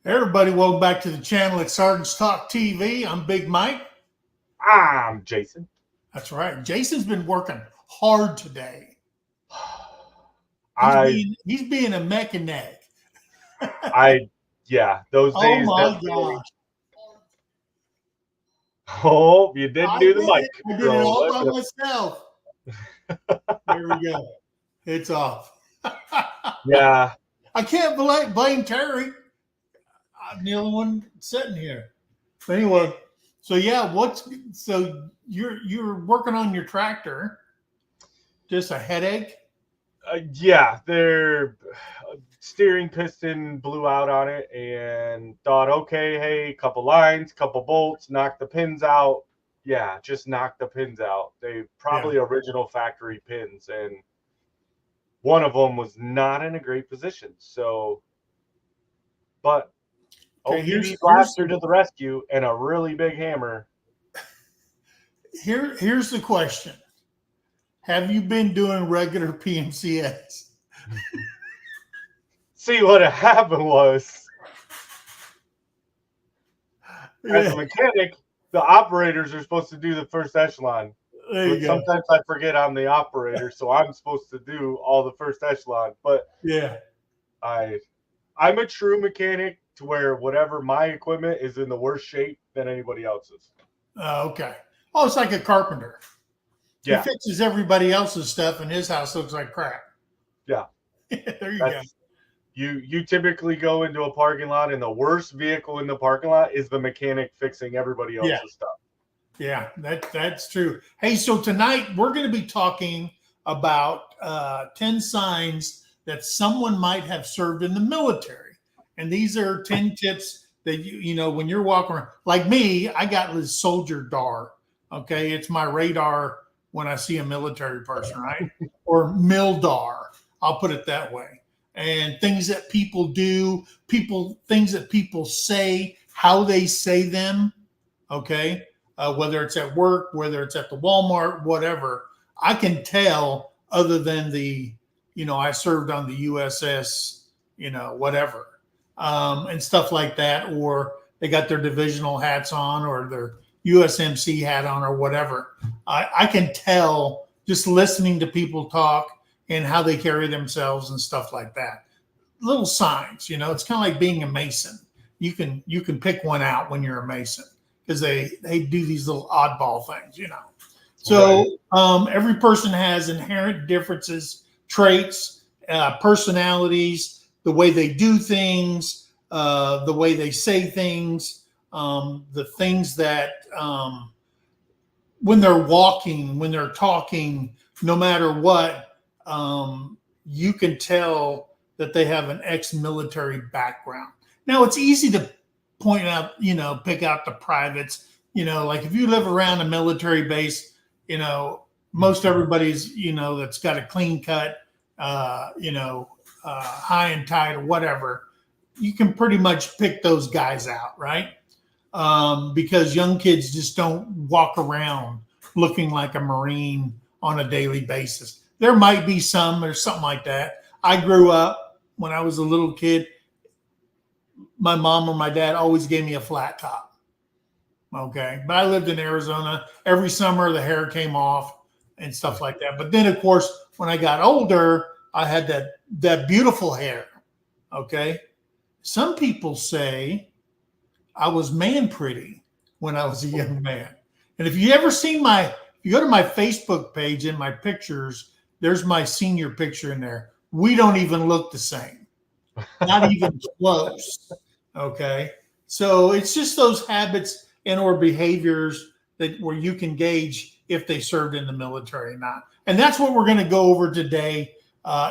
Hey everybody, welcome back to the channel at Sergeant's Talk TV. I'm Big Mike. I'm Jason. That's right. Jason's been working hard today. I, He's being a mechanic. those Oh days my definitely. gosh. Oh, you didn't I do the did mic it. I did it control. all Look by at myself. There we go. It's off. Yeah, I can't blame Terry. I'm the only one sitting here. But anyway, so yeah, so you're working on your tractor. Just a headache? their steering piston blew out on it, and thought, okay, hey, couple lines, couple bolts, knock the pins out. Yeah, just knock the pins out. They Yeah. probably original factory pins, and one of them was not in a great position. But Okay, OPD blaster to the rescue and a really big hammer. here's the question. Have you been doing regular PMCS? See, what happened was, as Yeah, a mechanic, the operators are supposed to do the first echelon. there you But go. sometimes I forget I'm the operator, so I'm supposed to do all the first echelon. But Yeah. I'm a true mechanic to where whatever my equipment is in the worse shape than anybody else's. Okay. Oh, it's like a carpenter. He Yeah, fixes everybody else's stuff, and his house looks like crap. yeah. There you go. That's you typically go into a parking lot, and the worst vehicle in the parking lot is the mechanic fixing everybody Yeah. else's stuff. Yeah, that's true. Hey, so tonight we're going to be talking about 10 signs that someone might have served in the military. And these are 10 tips that you know when you're walking around. Like me, I got this soldier dar. Okay, it's my radar when I see a military person, right? Or mildar. I'll put it that way. And things that people do, things that people say, how they say them. Okay, whether it's at work, whether it's at the Walmart, whatever. I can tell other than I served on the USS, whatever, and stuff like that, or they got their divisional hats on or their USMC hat on or whatever. I can tell just listening to people talk and how they carry themselves and stuff like that. Little signs, it's kind of like being a Mason. You can pick one out when you're a Mason because they do these little oddball things. So every person has inherent differences, traits, personalities, the way they do things, the way they say things, the things that when they're walking, when they're talking, no matter what, you can tell that they have an ex-military background. Now it's easy to point out, pick out the privates. Like if you live around a military base, most everybody's, that's got a clean cut, high and tight or whatever. You can pretty much pick those guys out, right? Because young kids just don't walk around looking like a Marine on a daily basis. There might be some or something like that. I grew up when I was a little kid. My mom or my dad always gave me a flat top. Okay. But I lived in Arizona. Every summer the hair came off and stuff like that. But then, of course, when I got older, I had that beautiful hair. Okay. Some people say I was man pretty when I was a young man. And if you go to my Facebook page in my pictures, there's my senior picture in there. We don't even look the same, not even close. Okay. So it's just those habits and or behaviors where you can gauge if they served in the military or not. And that's what we're going to go over today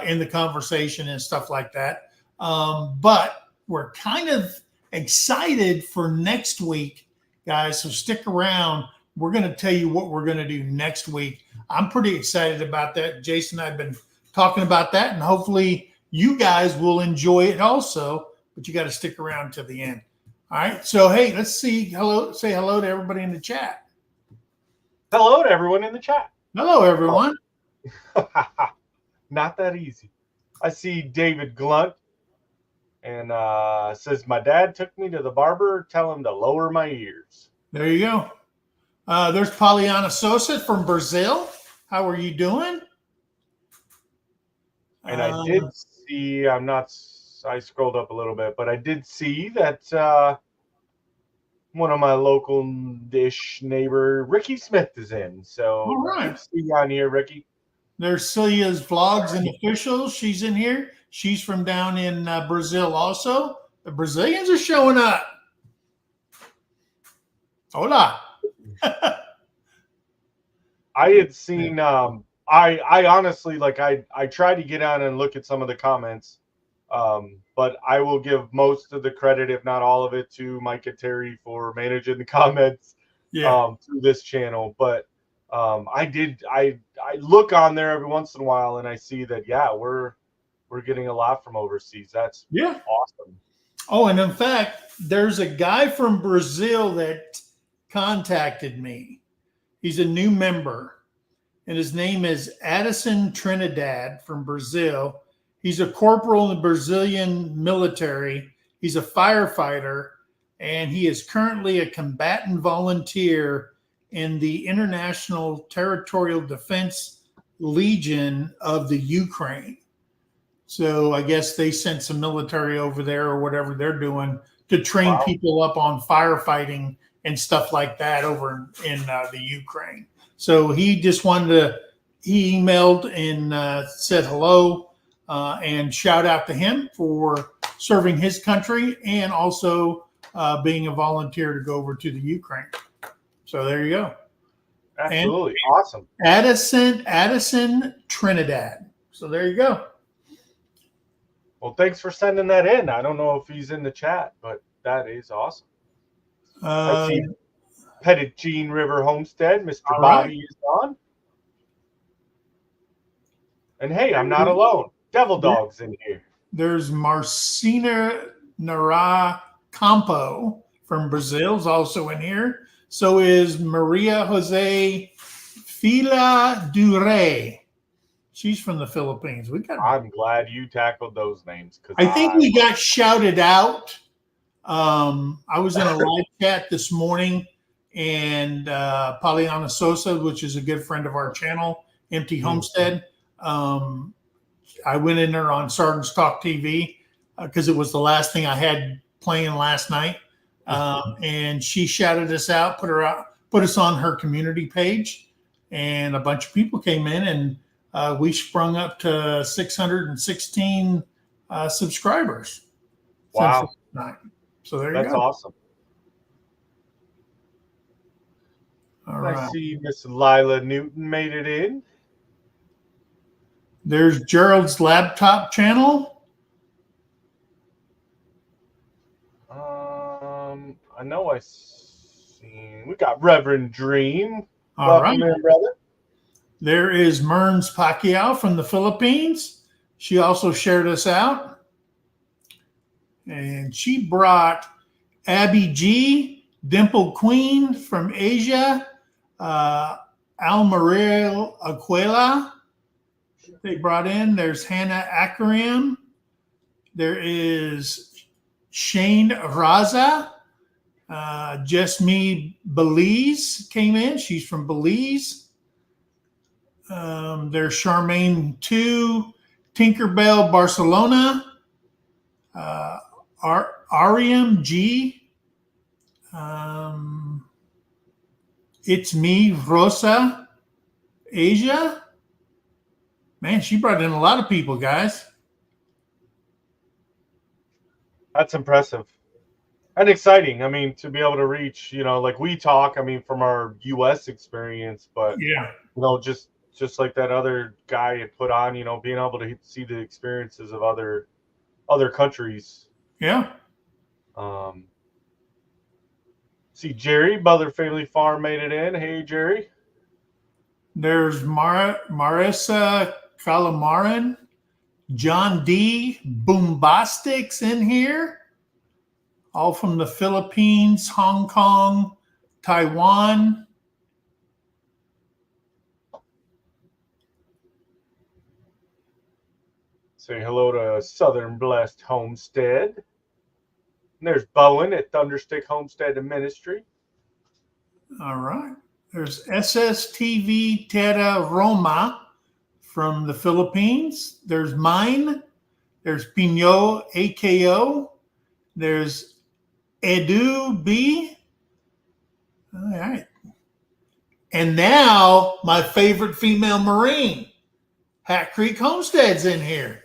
in the conversation and stuff like that. But we're kind of excited for next week, guys. So stick around. We're going to tell you what we're going to do next week. I'm pretty excited about that. Jason and I have been talking about that, and hopefully you guys will enjoy it also, but you got to stick around to the end. All right. So, hey, let's say hello to everybody in the chat. Hello to everyone in the chat. Hello, everyone. Not that easy. I see David Glunt. And says, my dad took me to the barber. Tell him to lower my ears. There you go. There's Poliana Sosa from Brazil. How are you doing? And I did see, I scrolled up a little bit, but I did see that one of my local-ish neighbor, Ricky Smith, is in. So all right. good to see you on here, Ricky. There's Celia's Vlogs and Officials. She's in here. She's from down in Brazil also. The Brazilians are showing up. Hola. I had seen, I honestly, like, I tried to get on and look at some of the comments, but I will give most of the credit, if not all of it, to Mike and Terry for managing the comments through this channel. But I look on there every once in a while and I see that, yeah, we're getting a lot from overseas. That's awesome. Oh, and in fact, there's a guy from Brazil that contacted me. He's a new member, and his name is Addison Trinidad from Brazil. He's a corporal in the Brazilian military. He's a firefighter, and he is currently a combatant volunteer in the International Territorial Defense Legion of the Ukraine. So I guess they sent some military over there or whatever they're doing to train people up on firefighting and stuff like that over in the Ukraine. So he just he emailed and said hello and shout out to him for serving his country and also being a volunteer to go over to the Ukraine. So there you go. Absolutely. And awesome. Addison Trinidad. So there you go. Well, thanks for sending that in. I don't know if he's in the chat, but that is awesome. I see Pettit Jean River Homestead. Mr. Bobby is on. And hey, I'm not alone. Devil Dog's in here. There's Marcina Nara Campo from Brazil is also in here. So is Maria Jose Fila Dure. She's from the Philippines. I'm glad you tackled those names. I think we got shouted out. I was in a live chat this morning, and Poliana Sosa, which is a good friend of our channel, Empty Homestead. I went in there on Sergeant's Talk TV because it was the last thing I had playing last night. And she shouted us out, put us on her community page, and a bunch of people came in, and we sprung up to 616 subscribers. Wow. So there you go. That's awesome. All right. I see Miss Lila Newton made it in. There's Gerald's laptop channel. I know I seen. We got Reverend Dream. All right, in, brother. There is Merns Pacquiao from the Philippines. She also shared us out. And she brought Abby G, Dimple Queen from Asia, Almaril Aquila. They brought in. There's Hannah Akariam. There is Shane Raza. Jesme Belize came in. She's from Belize. There's Charmaine 2, Tinkerbell Barcelona, Ariam G. It's me, Rosa, Asia. Man, she brought in a lot of people, guys. That's impressive and exciting. I mean, to be able to reach, like we talk, I mean, from our U.S. experience, but, just like that other guy had put on, being able to see the experiences of other countries. Yeah. See, Jerry, Mother Family Farm made it in. Hey, Jerry. There's Marissa Calamaran, John D. Boombastics in here, all from the Philippines, Hong Kong, Taiwan. Say hello to Southern Blessed Homestead. And there's Bowen at Thunderstick Homestead and Ministry. All right. There's SSTV Terra Roma from the Philippines. There's mine. There's Pino AKO. There's Edu B. All right. And now my favorite female Marine, Hat Creek Homestead's in here.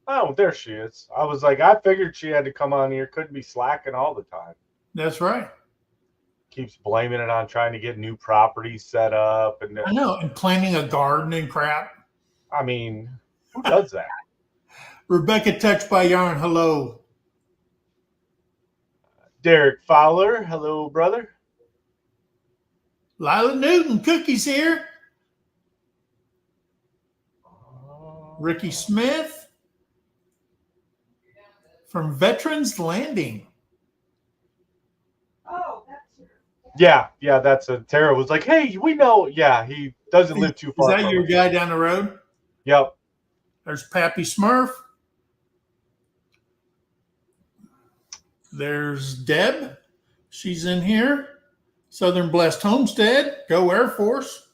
Oh, there she is. I was like, I figured she had to come on here. Couldn't be slacking all the time. That's right. Keeps blaming it on trying to get new properties set up. And I know. And planting a garden and crap. I mean, who does that? Rebecca Touched by Yarn, hello. Derek Fowler, hello, brother. Lila Newton, Cookies here. Ricky Smith from Veterans Landing. Oh, that's Yeah, that's a Tara was like, hey, we know. Yeah, he doesn't live too far. Is that your guy down the road? Yep. There's Pappy Smurf. There's Deb. She's in here. Southern Blessed Homestead. Go Air Force.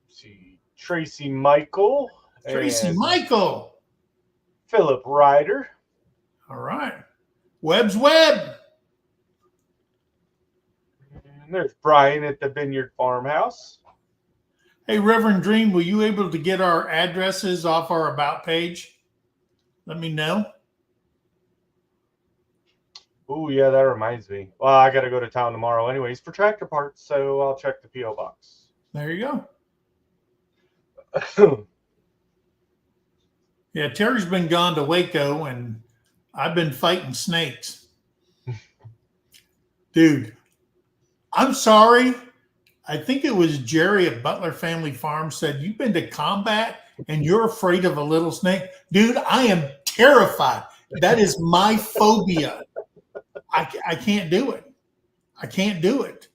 See Tracy Michael. Tracy and Michael. Philip Ryder. All right. Webb's Webb. And there's Brian at the Vineyard Farmhouse. Hey, Reverend Dream, were you able to get our addresses off our About page? Let me know. Oh, yeah, that reminds me. Well, I got to go to town tomorrow anyways for tractor parts, so I'll check the P.O. box. There you go. Yeah, Terry's been gone to Waco, and I've been fighting snakes. Dude, I'm sorry. I think it was Jerry at Butler Family Farm said, you've been to combat and you're afraid of a little snake? Dude, I am terrified. That is my phobia. I can't do it. I can't do it.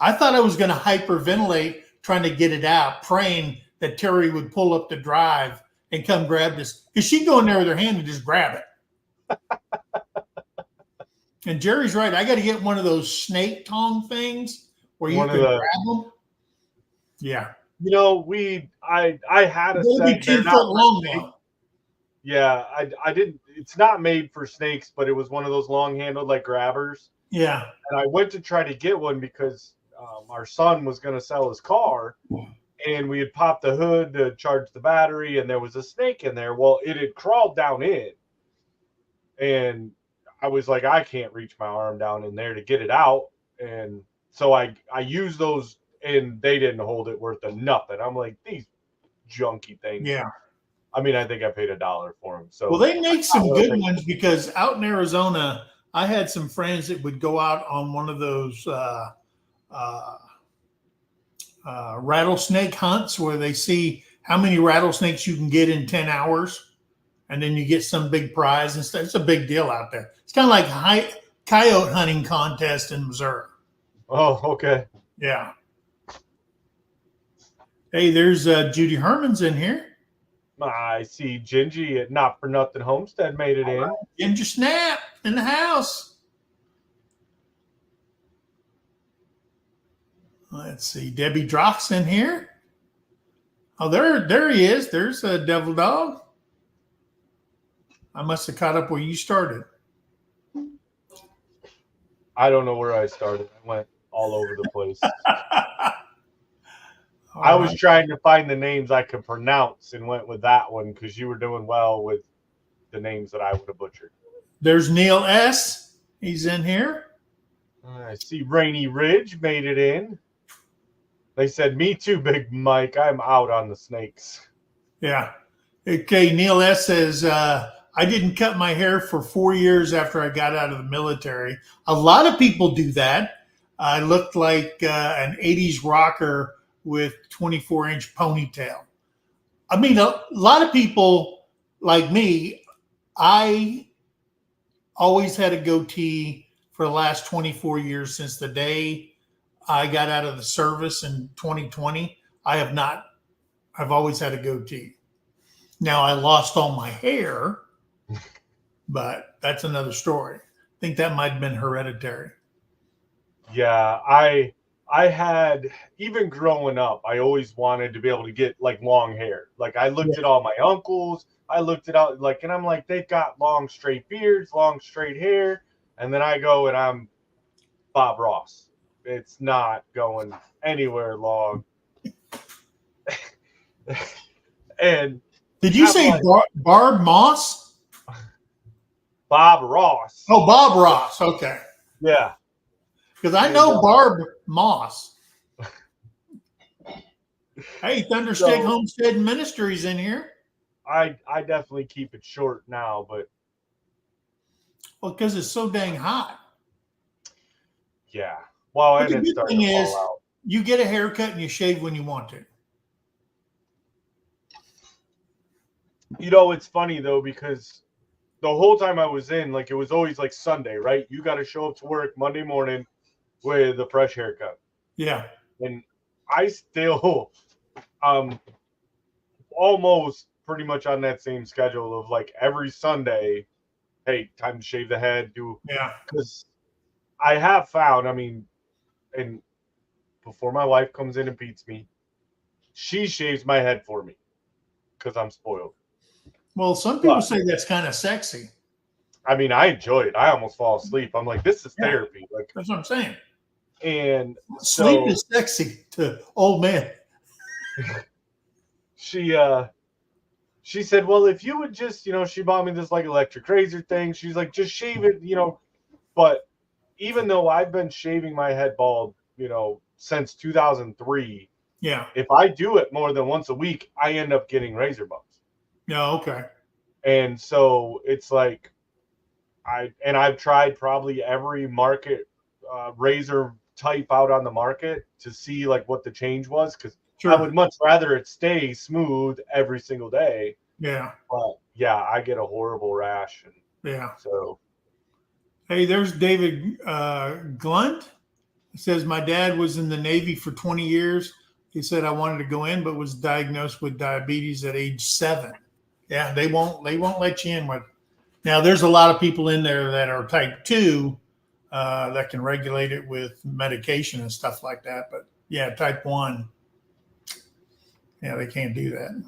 I thought I was going to hyperventilate trying to get it out, praying that Terry would pull up the drive and come grab this. Because she'd go in there with her hand and just grab it. And Jerry's right. I got to get one of those snake tongue things where you can grab them. Yeah. You know, I had a It'll be 2 foot long though. Yeah, I didn't. It's not made for snakes, but it was one of those long-handled like grabbers. Yeah. And I went to try to get one because our son was going to sell his car, and we had popped the hood to charge the battery, and there was a snake in there. Well, it had crawled down in, and I was like, I can't reach my arm down in there to get it out, and so I used those, and they didn't hold it worth of nothing. I'm like, these junky things. Yeah. I mean, I think I paid $1 for them. So, well, they make some good ones because out in Arizona, I had some friends that would go out on one of those rattlesnake hunts where they see how many rattlesnakes you can get in 10 hours. And then you get some big prize and stuff. It's a big deal out there. It's kind of like coyote hunting contest in Missouri. Oh, okay. Yeah. Hey, there's Judy Herman's in here. I see Gingy at Not for Nothing Homestead made it in. Ginger Snap in the house. Let's see. Debbie Drock's in here. Oh, there he is. There's a Devil Dog. I must have caught up where you started. I don't know where I started. I went all over the place. I was trying to find the names I could pronounce and went with that one because you were doing well with the names that I would have butchered. There's Neil S. He's in here. I see Rainy Ridge made it in. They said, me too, Big Mike. I'm out on the snakes. Yeah. Okay, Neil S. says, I didn't cut my hair for 4 years after I got out of the military. A lot of people do that. I looked like an 80s rocker with 24-inch ponytail. I mean, a lot of people like me, I always had a goatee for the last 24 years since the day I got out of the service in 2020. I've always had a goatee. Now I lost all my hair, but that's another story. I think that might have been hereditary. Yeah, I had, even growing up, I always wanted to be able to get like long hair. Like I looked at all my uncles, I looked at all like, and I'm like, they've got long straight beards, long straight hair, and then I go and I'm Bob Ross. It's not going anywhere long. And Did you I'm say like, Barb Moss? Bob Ross. Oh, Bob Ross. Okay. Yeah. Because I And, know Barb Moss. Hey, Thunderstick Homestead Ministries in here. I definitely keep it short now, but Well, because it's so dang hot. yeah. Well, But and the it's good starting thing to is, fall out. you get a haircut and you shave when you want to. You know, it's funny though, because the whole time I was in, like, it was always like Sunday, right? You got to show up to work Monday morning with a fresh haircut. Yeah. And I still, almost pretty much on that same schedule of like every Sunday, hey, time to shave the head, Yeah. because I have found, I mean, and before my wife comes in and beats me, she shaves my head for me because I'm spoiled. Well, some people But say that's kind of sexy. I mean, I enjoy it. I almost fall asleep. I'm like, this is therapy. Like, That's what I'm saying. and Sleep so is sexy to old men. she said, well, if you would just, she bought me this like electric razor thing. She's like, just shave it, But even though I've been shaving my head bald, since 2003, Yeah. if I do it more than once a week, I end up getting razor bumps. Yeah. Okay. And so it's like, I've tried probably every market razor type out on the market to see like what the change was, because Sure. I would much rather it stay smooth every single day. Yeah. But yeah, I get a horrible rash. And Yeah. so, Hey, there's David Glunt. He says, my dad was in the Navy for 20 years. He said I wanted to go in, but was diagnosed with diabetes at age 7. Yeah, they won't let you in with. Now, there's a lot of people in there that are type 2 that can regulate it with medication and stuff like that. But yeah, type 1, yeah, they can't do that.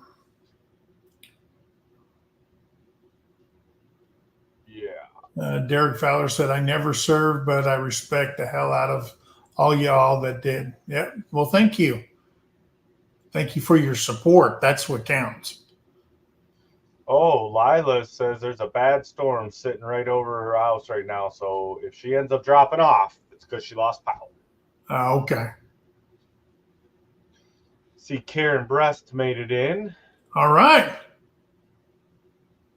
yeah. Derek Fowler said, I never served, but I respect the hell out of all y'all that did. Yeah. Well, thank you. Thank you for your support. That's what counts. Oh, Lila says there's a bad storm sitting right over her house right now. So if she ends up dropping off, it's because she lost power. Okay. See, Karen Brest made it in. All right.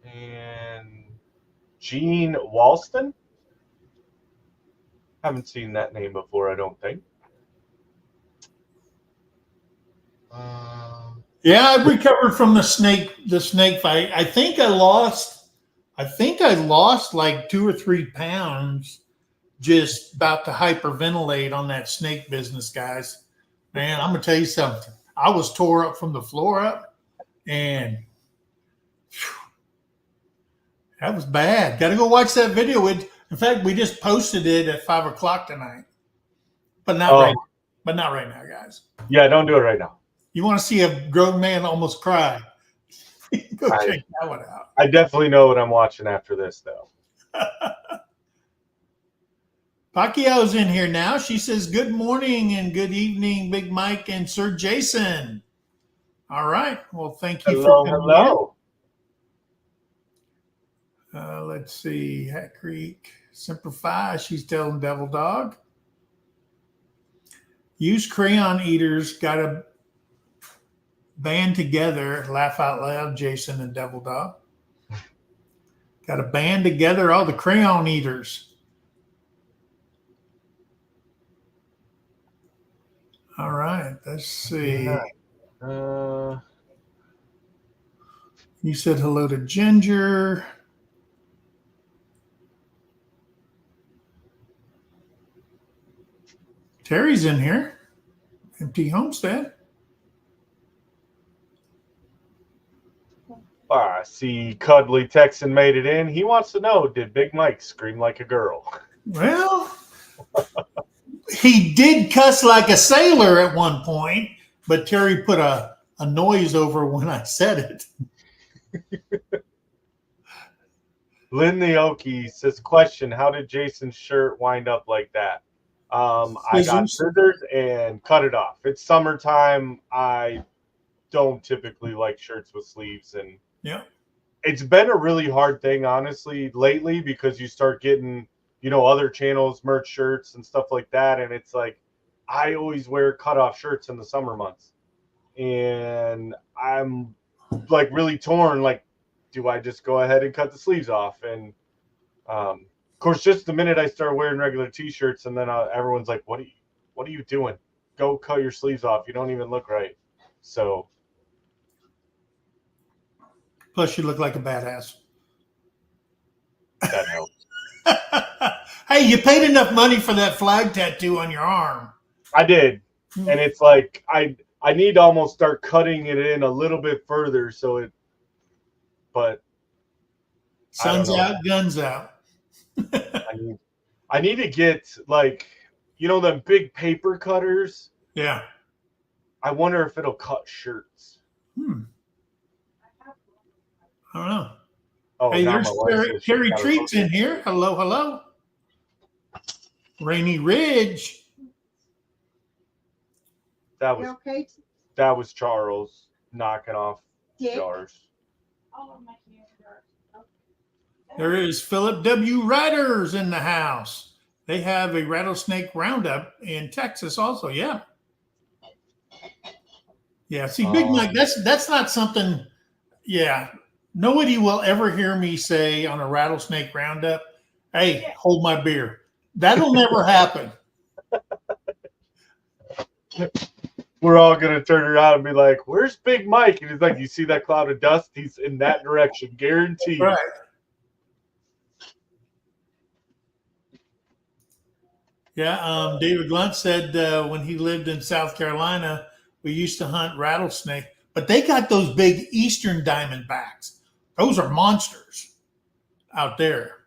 And Gene Walston. Haven't seen that name before, I don't think. Yeah, I've recovered from the snake fight. I think I lost like 2 or 3 pounds just about to hyperventilate on that snake business, guys. Man, I'm gonna tell you something. I was tore up from the floor up, and that was bad. Got to go watch that video. In fact, we just posted it at 5:00 tonight, but not right. But not right now, guys. Yeah, don't do it right now. You want to see a grown man almost cry? Go check that one out. I definitely know what I'm watching after this, though. Pacquiao's in here now. She says, good morning and good evening, Big Mike and Sir Jason. All right. Well, thank you for coming in. Let's see. Hat Creek. Semper Fi. She's telling Devil Dog. Use crayon eaters. Got to band together. Laugh out loud, Jason and Devil Dog. Got to band together all the crayon eaters. All right, let's see. You said hello to Ginger. Terry's in here. Empty Homestead. see Cuddly Texan made it in. He wants to know, did Big Mike scream like a girl? Well, he did cuss like a sailor at one point, but Terry put a noise over when I said it. Lynn the Okie says, question, how did Jason's shirt wind up like that? I got scissors and cut it off. It's summertime. I don't typically like shirts with sleeves, and yeah, it's been a really hard thing, honestly, lately, because you start getting, other channels, merch shirts and stuff like that. And it's like, I always wear cutoff shirts in the summer months. And I'm like really torn. Like, do I just go ahead and cut the sleeves off? And of course, just the minute I start wearing regular t-shirts, and then everyone's like, what are you doing? Go cut your sleeves off. You don't even look right. So. Plus, you look like a badass. That helps. Hey, you paid enough money for that flag tattoo on your arm. I did. And it's like, I need to almost start cutting it in a little bit further. But. Sun's out, guns out. I need to get, like, them big paper cutters. Yeah. I wonder if it'll cut shirts. I don't know. Oh, hey, there's Terry Treats in here. Hello, hello. Rainy Ridge. That was Charles knocking off jars. There is Philip W. Riders in the house. They have a rattlesnake roundup in Texas also. Yeah. Yeah. See, Big Mike, that's not something. Yeah. Nobody will ever hear me say on a rattlesnake roundup, hey, hold my beer. That'll never happen. We're all going to turn around and be like, where's Big Mike? And he's like, you see that cloud of dust? He's in that direction, guaranteed. Right. Yeah. David Glunt said when he lived in South Carolina, we used to hunt rattlesnake, but they got those big Eastern diamondbacks. Those are monsters out there.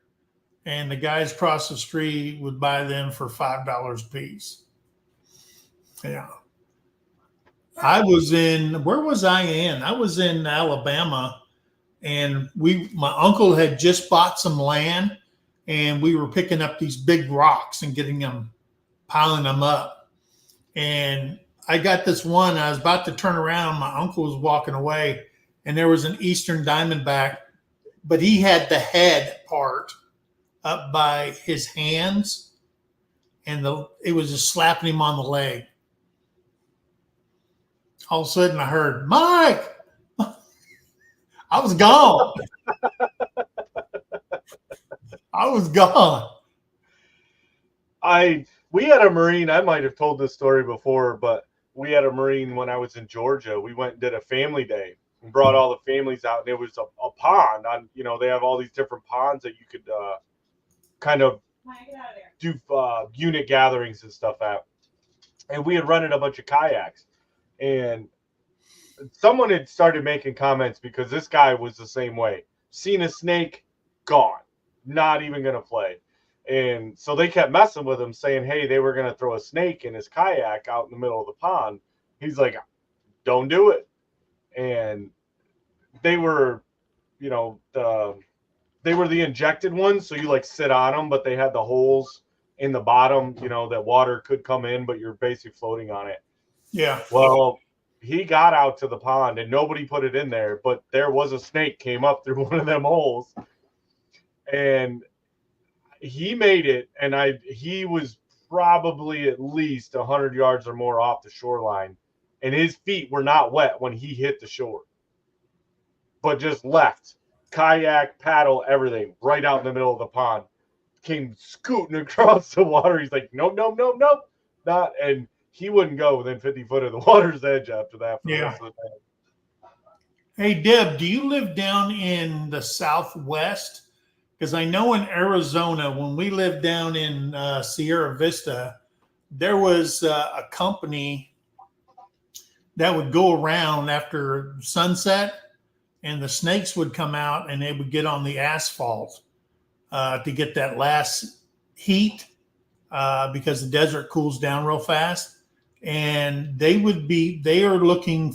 And the guys across the street would buy them for $5 a piece. Yeah. I was where was I in? I was in Alabama, and my uncle had just bought some land, and we were picking up these big rocks and piling them up. And I got this one, I was about to turn around, my uncle was walking away, and there was an Eastern diamondback, but he had the head part up by his hands, and it was just slapping him on the leg. All of a sudden I heard, Mike! I was gone. I was gone. We had a Marine, I might have told this story before, but we had a Marine when I was in Georgia. We went and did a family day and brought all the families out, and it was a pond on, they have all these different ponds that you could kind of do unit gatherings and stuff at. And we had rented a bunch of kayaks, and someone had started making comments because this guy was the same way. Seen a snake, gone, not even going to play. And so they kept messing with him, saying, hey, they were going to throw a snake in his kayak out in the middle of the pond. He's like, don't do it. And they were, they were the injected ones. So you like sit on them, but they had the holes in the bottom, that water could come in, but you're basically floating on it. Yeah. Well, he got out to the pond and nobody put it in there, but there was a snake came up through one of them holes, and he made it. And he was probably at least 100 yards or more off the shoreline, and his feet were not wet when he hit the shore, but just left kayak, paddle, everything right out in the middle of the pond, came scooting across the water. He's like, nope, not. And he wouldn't go within 50 foot of the water's edge after that. For the rest of the day. Hey, Deb, do you live down in the Southwest? Because I know in Arizona, when we lived down in Sierra Vista, there was a company that would go around after sunset and the snakes would come out and they would get on the asphalt to get that last heat because the desert cools down real fast. And they are looking,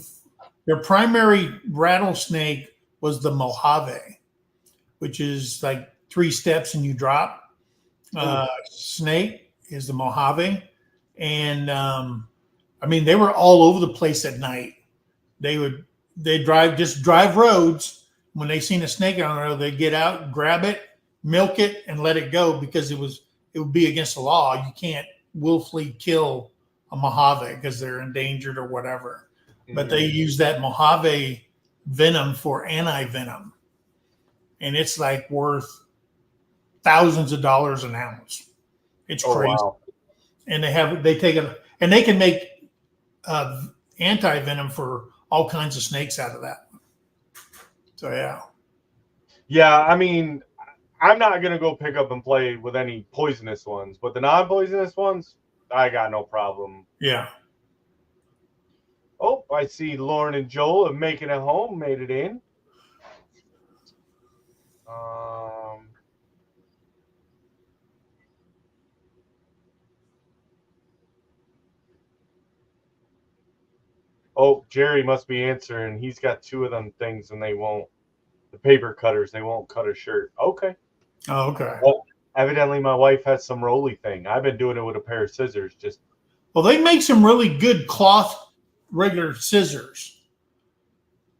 their primary rattlesnake was the Mojave, which is like 3 steps and you drop. Snake is the Mojave. And I mean, they were all over the place at night. They'd drive roads. When they seen a snake on the road, they'd get out, grab it, milk it, and let it go because it would be against the law. You can't willfully kill a Mojave because they're endangered or whatever. Mm-hmm. But they use that Mojave venom for anti-venom. And it's like worth thousands of dollars an ounce. It's crazy. Wow. And they take it, and they can make anti-venom for all kinds of snakes out of that. So, yeah. Yeah, I mean, I'm not going to go pick up and play with any poisonous ones, but the non-poisonous ones, I got no problem. Yeah. Oh, I see Lauren and Joel are making it home, made it in. Oh, Jerry must be answering. He's got 2 of them things and they won't. The paper cutters, they won't cut a shirt. Okay. Oh, okay. Well, evidently my wife has some roly thing. I've been doing it with a pair of scissors. Well, they make some really good cloth regular scissors.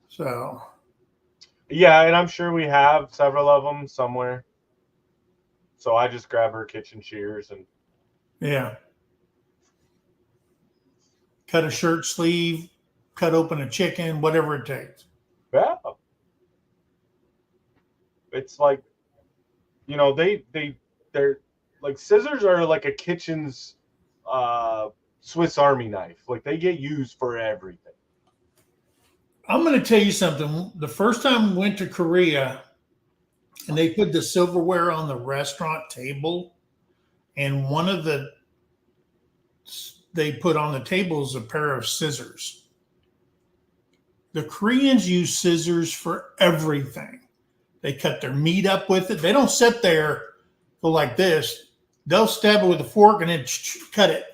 So. Yeah, and I'm sure we have several of them somewhere. So I just grab her kitchen shears and. Yeah. Cut a shirt sleeve, cut open a chicken, whatever it takes. Yeah. It's like, they're like scissors are like a kitchen's Swiss Army knife. Like they get used for everything. I'm going to tell you something. The first time we went to Korea and they put the silverware on the restaurant table, and one of they put on the table is a pair of scissors. The Koreans use scissors for everything. They cut their meat up with it. They don't sit there go like this. They'll stab it with a fork and then cut it.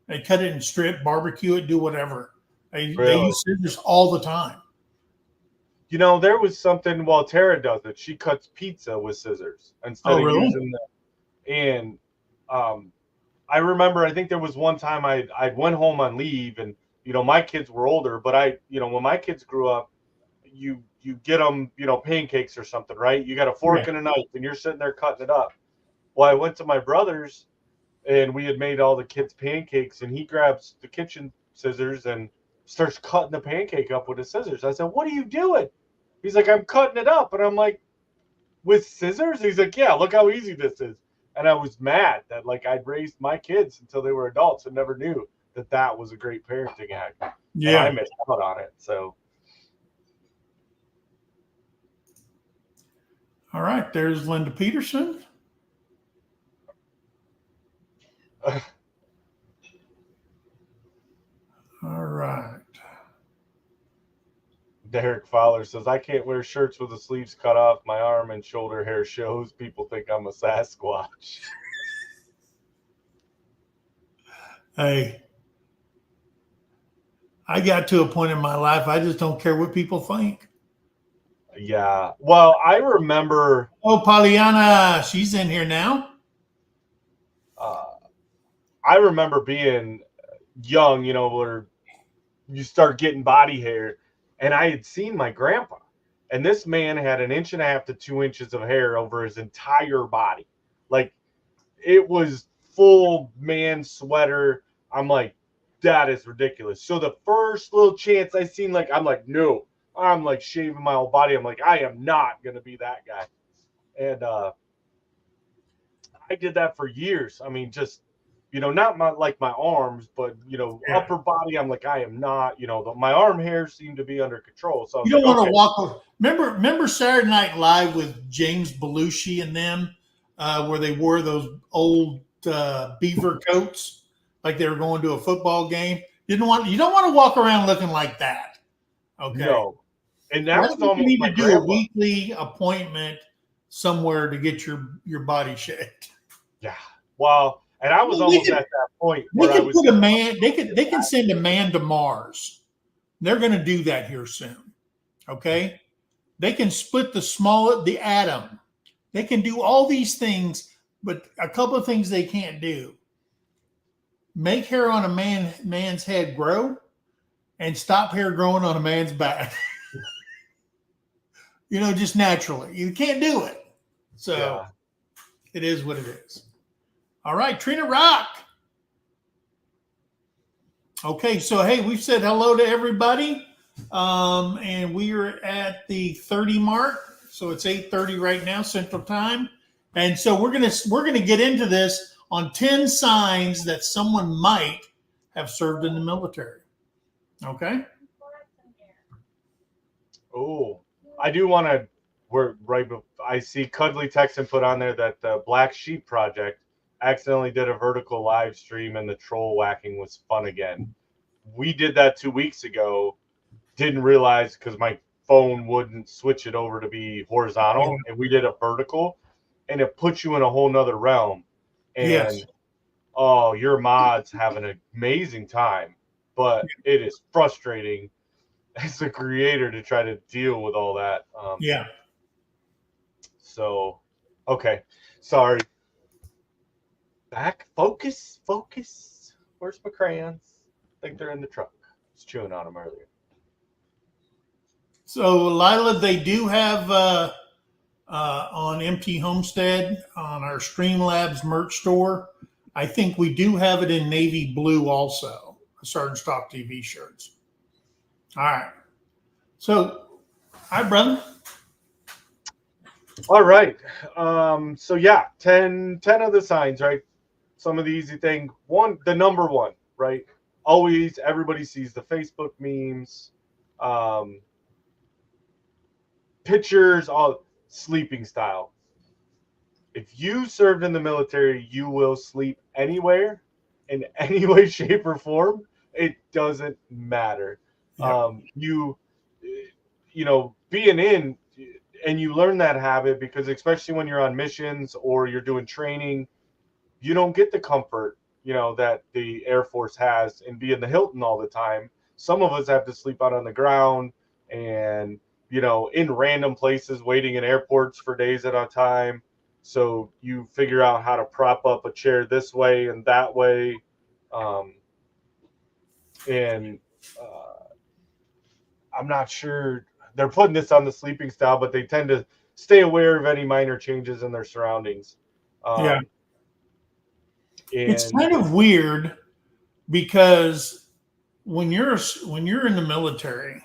They cut it and strip, barbecue it, do whatever. They use scissors all the time. There was something, well, Tara does it. She cuts pizza with scissors instead of using them. And I remember, I think there was one time I went home on leave and, my kids were older, but when my kids grew up, you get them, pancakes or something, right? You got a fork and a knife and you're sitting there cutting it up. Well, I went to my brother's and we had made all the kids pancakes and he grabs the kitchen scissors and starts cutting the pancake up with the scissors. I said, "What are you doing?" He's like, "I'm cutting it up." And I'm like, "With scissors?" He's like, "Yeah, look how easy this is." And I was mad that I'd raised my kids until they were adults and never knew that was a great parenting act. Yeah. And I missed out on it. So. All right, there's Linda Peterson. All right. Derek Fowler says, "I can't wear shirts with the sleeves cut off. My arm and shoulder hair shows. People think I'm a Sasquatch." Hey, I got to a point in my life, I just don't care what people think. Yeah. Well, I remember. Oh, Pollyanna, she's in here now. I remember being young, where you start getting body hair. And I had seen my grandpa. And this man had 1.5 to 2 inches of hair over his entire body. Like, it was full man sweater. I'm like, that is ridiculous. So the first little chance I seen, I'm like, no. I'm shaving my whole body. I'm like, I am not going to be that guy. And I did that for years. I mean, just, not my arms, but, upper body. I'm like, I am not, my arm hair seemed to be under control. So you don't want to walk. Remember Saturday Night Live with James Belushi and them, where they wore those old beaver coats like they were going to a football game? You don't want to walk around looking like that. Okay. No. And that That's was what you almost need my to do, a grandpa. weekly appointment somewhere to get your body shaped. Yeah. Well, and I was Well, they almost can at that point they where I can was put a getting man. They can send a man to Mars. They're going to do that here soon. Okay, they can split the atom. They can do all these things, but a couple of things they can't do: make hair on a man's head grow, and stop hair growing on a man's back. Just naturally, you can't do it. So yeah. it is what it is. All right, Trina Rock. Okay, so hey, we've said hello to everybody, and we are at the 30 mark. So it's 8:30 right now Central Time, and so we're gonna get into this on 10 signs that someone might have served in the military. Okay. Oh, I do want to. We're right. I see Cuddly Texan put on there that the Black Sheep Project accidentally did a vertical live stream and the troll whacking was fun again. We did that 2 weeks ago. Didn't realize because my phone wouldn't switch it over to be Yeah. horizontal, and we did a vertical, and it puts you in a whole nother realm. Yes. And oh, your mods have an amazing time, but it is frustrating as a creator to try to deal with all that. Yeah. So, okay, sorry. Back, focus. Where's my crayons? I think they're in the truck. I was chewing on them earlier. So Lila, they do have on MT Homestead on our Streamlabs merch store. I think we do have it in navy blue also, Sergeant Stock TV shirts. All right. So, hi, brother. All right. So yeah, 10 of the signs, right? Some of the easy thing. One, the number one, right? Always everybody sees the Facebook memes, um, pictures, all sleeping style. If you served in the military, you will sleep anywhere, in any way, shape, or form. It doesn't matter. Yeah. You, being in, and you learn that habit because especially when you're on missions or you're doing training, you don't get the comfort, that the Air Force has and be in the Hilton all the time. Some of us have to sleep out on the ground and, in random places, waiting in airports for days at a time. So you figure out how to prop up a chair this way and that way. Um, and I'm not sure they're putting this on the sleeping style, but they tend to stay aware of any minor changes in their surroundings. Yeah. Um, It's and kind of weird because when you're in the military,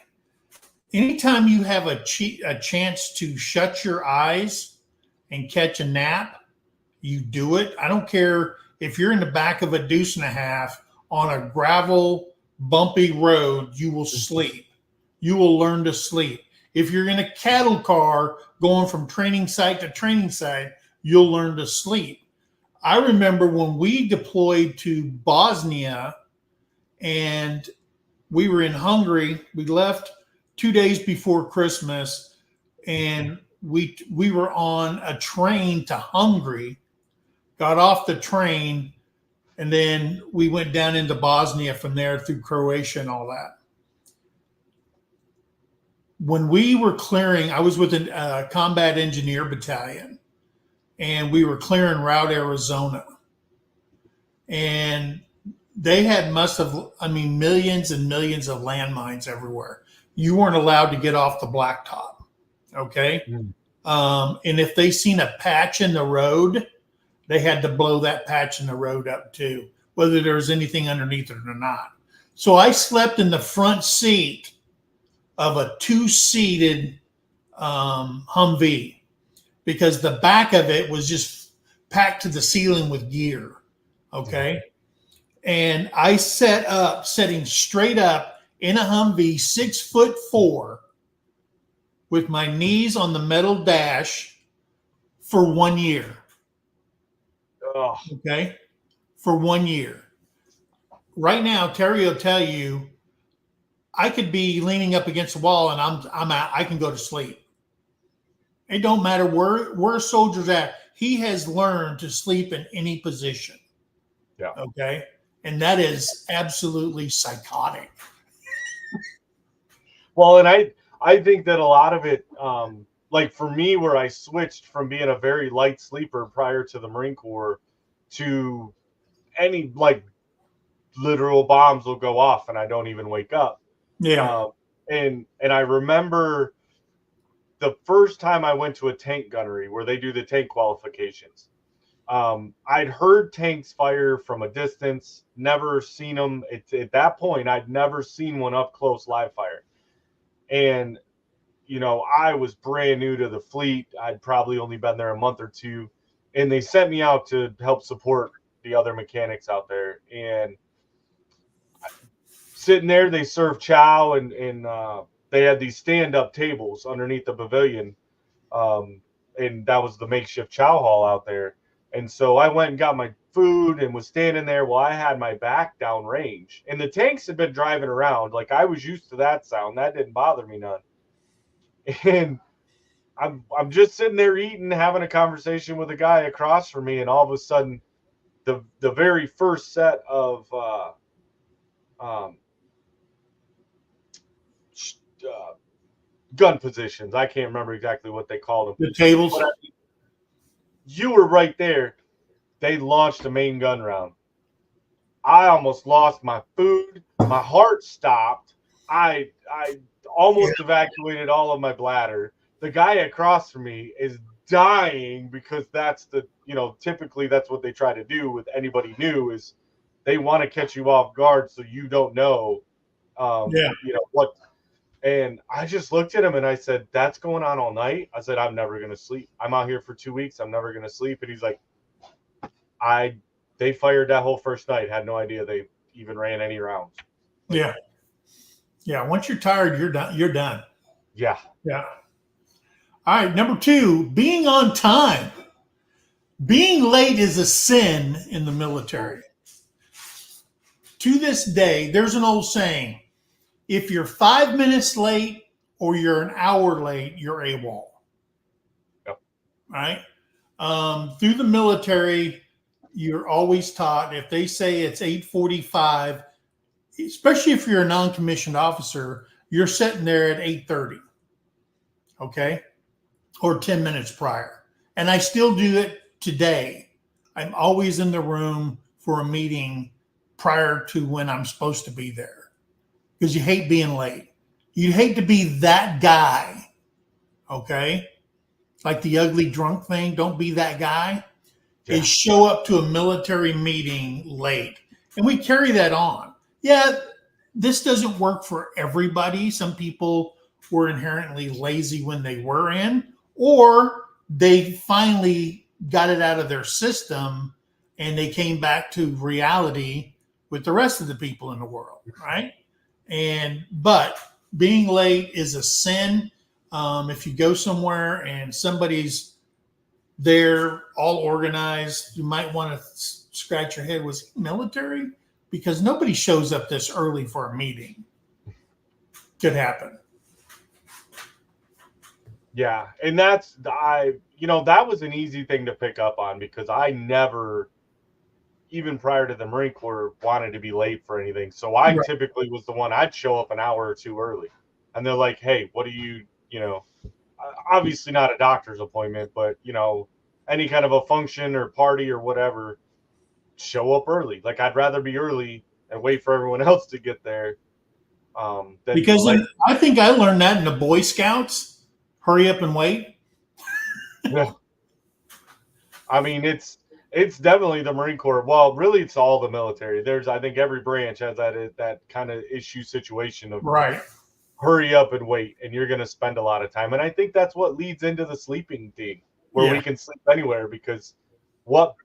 anytime you have a chance to shut your eyes and catch a nap, you do it. I don't care if you're in the back of a deuce and a half on a gravel, bumpy road, you will sleep. You will learn to sleep. If you're in a cattle car going from training site to training site, you'll learn to sleep. I remember when we deployed to Bosnia and we were in Hungary, we left 2 days before Christmas and we were on a train to Hungary, got off the train, and then we went down into Bosnia from there through Croatia and all that. When we were clearing, I was with a combat engineer battalion, and we were clearing Route Arizona. And they had millions and millions of landmines everywhere. You weren't allowed to get off the blacktop. Okay. And if they seen a patch in the road, they had to blow that patch in the road up too, whether there was anything underneath it or not. So I slept in the front seat of a two-seated Humvee because the back of it was just packed to the ceiling with gear. Okay. And I setting straight up in a Humvee, 6'4", with my knees on the metal dash for 1 year. Oh, Okay. For 1 year. Right now, Terry will tell you I could be leaning up against the wall and I'm out. I can go to sleep. It don't matter where a soldier's at. He has learned to sleep in any position. Yeah. Okay. And that is absolutely psychotic. Well, and I think that a lot of it, like for me, where I switched from being a very light sleeper prior to the Marine Corps to any like literal bombs will go off and I don't even wake up. Yeah. And I remember the first time I went to a tank gunnery where they do the tank qualifications. I'd heard tanks fire from a distance, never seen them. At that point, I'd never seen one up close live fire. And, you know, I was brand new to the fleet. I'd probably only been there a month or two. And they sent me out to help support the other mechanics out there. And sitting there, they served chow and they had these stand-up tables underneath the pavilion, and that was the makeshift chow hall out there. And so I went and got my food and was standing there while I had my back down range. And the tanks had been driving around. Like I was used to that sound. That didn't bother me none. And I'm just sitting there eating, having a conversation with a guy across from me, and all of a sudden, the very first set of gun positions. I can't remember exactly what they called them. The tables. But you were right there. They launched a main gun round. I almost lost my food. My heart stopped. I almost evacuated all of my bladder. The guy across from me is dying because that's the, you know, typically that's what they try to do with anybody new is they want to catch you off guard so you don't know, you know, what. And I just looked at him and I said, that's going on all night. I said, I'm never going to sleep. I'm out here for 2 weeks. I'm never going to sleep. And he's like, they fired that whole first night. Had no idea they even ran any rounds. Like, yeah. Yeah. Once you're tired, you're done. You're done. Yeah. Yeah. All right. Number 2, being on time. Being late is a sin in the military. To this day, there's an old saying, if you're 5 minutes late or you're an hour late, you're AWOL. Yep. Right? Through the military, you're always taught if they say it's 8:45, especially if you're a non-commissioned officer, you're sitting there at 8:30. Okay? Or 10 minutes prior. And I still do it today. I'm always in the room for a meeting prior to when I'm supposed to be there. Because you hate being late. You hate to be that guy, okay? Like the ugly drunk thing, don't be that guy. Yeah. Is show up to a military meeting late. And we carry that on. Yeah, this doesn't work for everybody. Some people were inherently lazy when they were in, or they finally got it out of their system and they came back to reality with the rest of the people in the world, right? But being late is a sin. If you go somewhere and somebody's there all organized, you might want to scratch your head. Was he military? Because nobody shows up this early for a meeting. Could happen. Yeah. And that was an easy thing to pick up on because I never, even prior to the Marine Corps, wanted to be late for anything. So I typically was the one, I'd show up an hour or two early. And they're like, hey, what do you know, obviously not a doctor's appointment, but, you know, any kind of a function or party or whatever, show up early. Like, I'd rather be early and wait for everyone else to get there. Because I think I learned that in the Boy Scouts. Hurry up and wait. Yeah. I mean, it's definitely the Marine Corps. Well, really, it's all the military. I think every branch has that kind of issue situation of hurry up and wait, and you're going to spend a lot of time. And I think that's what leads into the sleeping thing, where we can sleep anywhere. Because what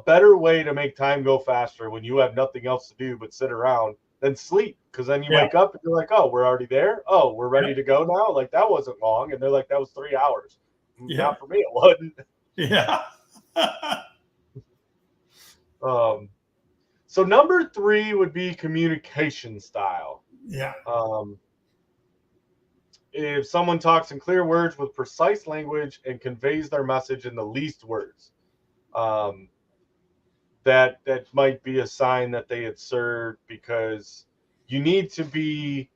better way to make time go faster when you have nothing else to do but sit around than sleep? Because then you wake up and you're like, oh, we're already there. Oh, we're ready to go now. Like, that wasn't long, and they're like, that was 3 hours. Not for me, it wasn't. Yeah. So number 3 would be communication style. Yeah. If someone talks in clear words with precise language and conveys their message in the least words, that might be a sign that they had served, because you need to be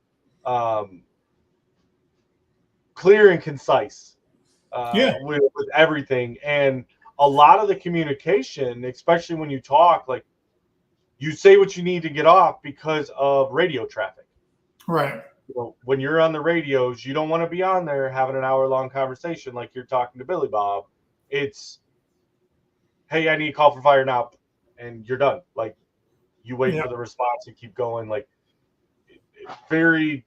clear and concise Yeah. with everything. And a lot of the communication, especially when you talk, like, you say what you need to get off because of radio traffic. Right. When you're on the radios, you don't want to be on there having an hour-long conversation like you're talking to Billy Bob. It's, hey, I need a call for fire now, and you're done. Like, you wait Yeah. for the response and keep going. Like, very,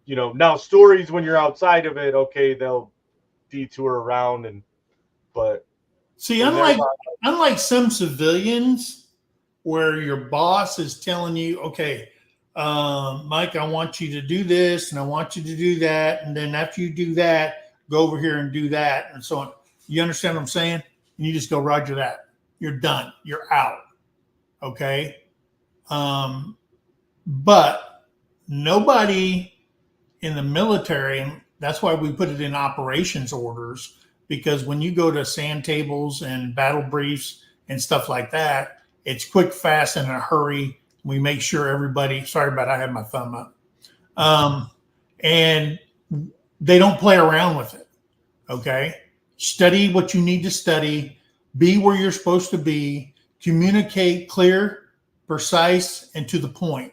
now stories when you're outside of it, okay, they'll detour around, but see, unlike some civilians where your boss is telling you, okay, Mike, I want you to do this and I want you to do that. And then after you do that, go over here and do that and so on. You understand what I'm saying? And you just go, Roger that. You're done. You're out. Okay. But nobody in the military, that's why we put it in operations orders, because when you go to sand tables and battle briefs and stuff like that, it's quick, fast, and in a hurry. We make sure everybody, sorry about I have my thumb up. And they don't play around with it. Okay. Study what you need to study, be where you're supposed to be, communicate clear, precise, and to the point.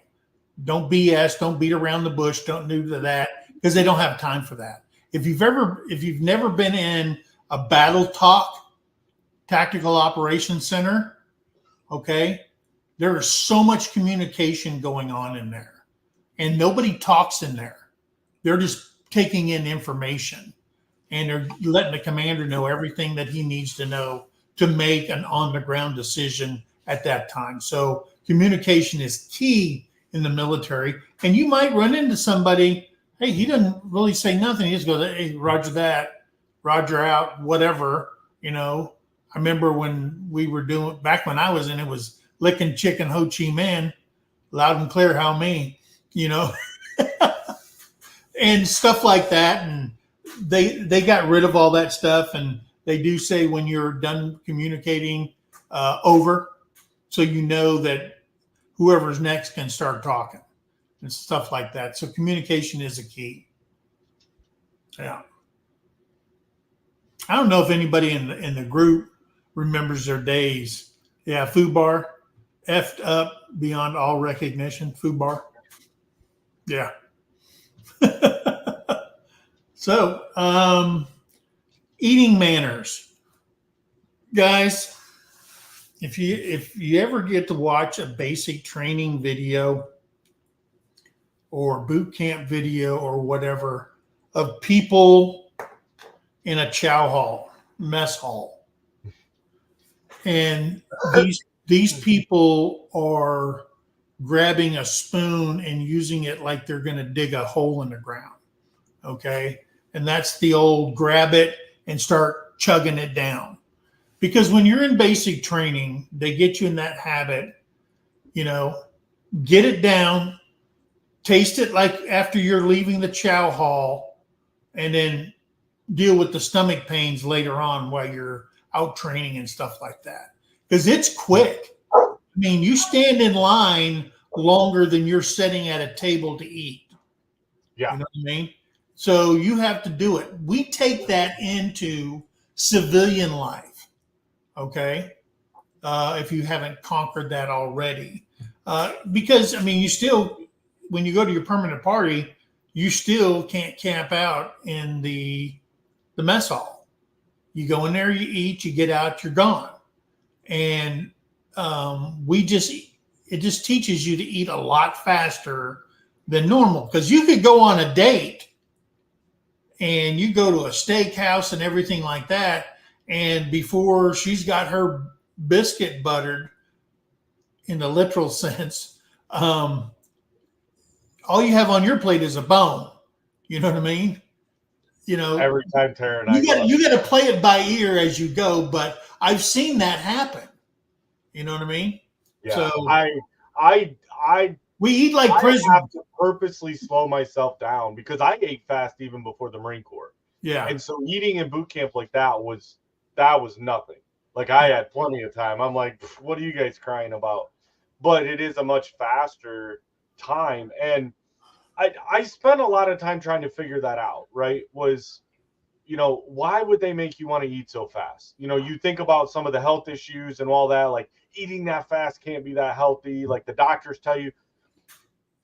Don't BS, don't beat around the bush, don't do that, because they don't have time for that. If you've never been in a battle talk, tactical operations center, okay, there is so much communication going on in there, and nobody talks in there. They're just taking in information, and they're letting the commander know everything that he needs to know to make an on-the-ground decision at that time. So communication is key in the military. And you might run into somebody, hey, he doesn't really say nothing. He just goes, hey, Roger that, Roger out, whatever. I remember when we were doing, back when I was in, it was licking chicken Ho Chi Minh, loud and clear, how me, and stuff like that. And they got rid of all that stuff. And they do say when you're done communicating, over, so you know that whoever's next can start talking and stuff like that. So communication is a key. Yeah. I don't know if anybody in the group remembers their days. Yeah, FUBAR, effed up beyond all recognition. FUBAR. Yeah. So, eating manners, guys. If you ever get to watch a basic training video or boot camp video or whatever of people in a chow hall, mess hall, and these people are grabbing a spoon and using it like they're going to dig a hole in the ground, okay? And that's the old grab it and start chugging it down. Because when you're in basic training, they get you in that habit, get it down, taste it like after you're leaving the chow hall, and then deal with the stomach pains later on while you're out training and stuff like that. Because it's quick. I mean, you stand in line longer than you're sitting at a table to eat. Yeah. You know what I mean? So you have to do it. We take that into civilian life. Okay, if you haven't conquered that already, because I mean, you still, when you go to your permanent party, you still can't camp out in the mess hall. You go in there, you eat, you get out, you're gone, and it just teaches you to eat a lot faster than normal, because you could go on a date and you go to a steakhouse and everything like that. And before she's got her biscuit buttered, in the literal sense, all you have on your plate is a bone. You know what I mean? Every time Tara and you got to play it by ear as you go. But I've seen that happen. You know what I mean? Yeah. So I We eat like I prisoners. have to purposely slow myself down because I ate fast even before the Marine Corps. Yeah. And so eating in boot camp like that was nothing. Like I had plenty of time. I'm like, what are you guys crying about? But it is a much faster time. And I spent a lot of time trying to figure that out, right? Was, why would they make you want to eat so fast? You think about some of the health issues and all that, like eating that fast can't be that healthy. Like the doctors tell you.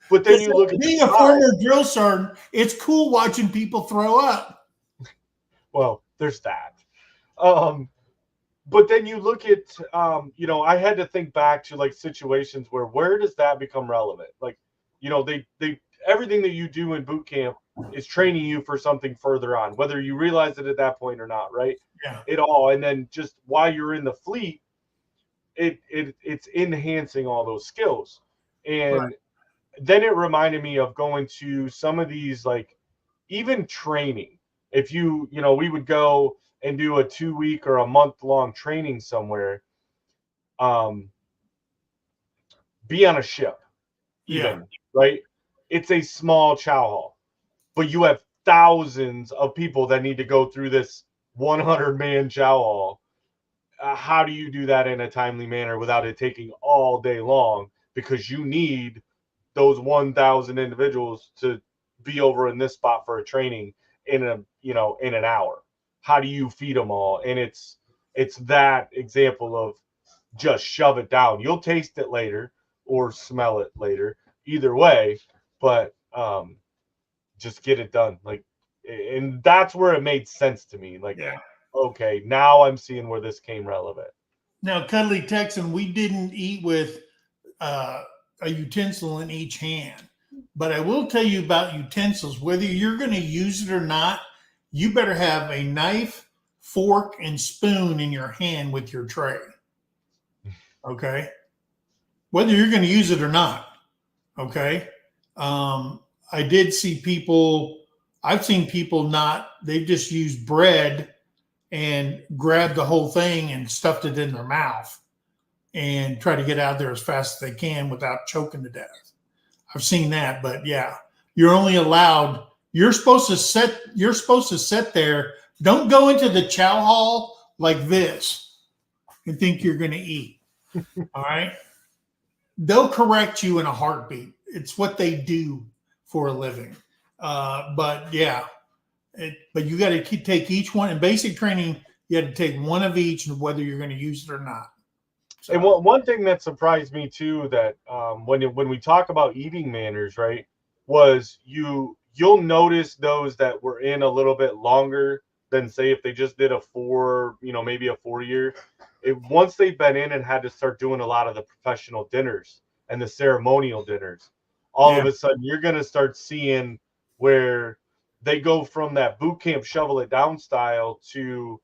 But then you look at being a former drill sergeant, it's cool watching people throw up. Well, there's that. But then you look at, I had to think back to like situations where does that become relevant? Like, they everything that you do in boot camp is training you for something further on, whether you realize it at that point or not, right? Yeah. It all, and then just while you're in the fleet, it's enhancing all those skills. And then it reminded me of going to some of these, like, even training. If we would go and do a 2-week or a month-long training somewhere, be on a ship, even, right? It's a small chow hall, but you have thousands of people that need to go through this 100-man chow hall. How do you do that in a timely manner without it taking all day long? Because you need those 1,000 individuals to be over in this spot for a training in an hour. How do you feed them all? And it's that example of just shove it down. You'll taste it later or smell it later, either way, but just get it done. Like, and that's where it made sense to me. Like, okay, now I'm seeing where this came relevant. Now, Cuddly Texan, we didn't eat with a utensil in each hand, but I will tell you about utensils. Whether you're going to use it or not, you better have a knife, fork, and spoon in your hand with your tray. Okay, whether you're going to use it or not. Okay, I did see people. I've seen people not. They've just used bread and grabbed the whole thing and stuffed it in their mouth and try to get out there as fast as they can without choking to death. I've seen that, but yeah, you're only allowed. You're supposed to sit there. Don't go into the chow hall like this and think you're going to eat. All right. They'll correct you in a heartbeat. It's what they do for a living. But yeah, but you got to take each one. In basic training, you got to take one of each, whether you're going to use it or not. So. And one thing that surprised me too, that when we talk about eating manners, right, was you'll notice those that were in a little bit longer than, say, if they just did maybe a 4-year. Once they've been in and had to start doing a lot of the professional dinners and the ceremonial dinners, all of a sudden you're going to start seeing where they go from that boot camp shovel it down style to,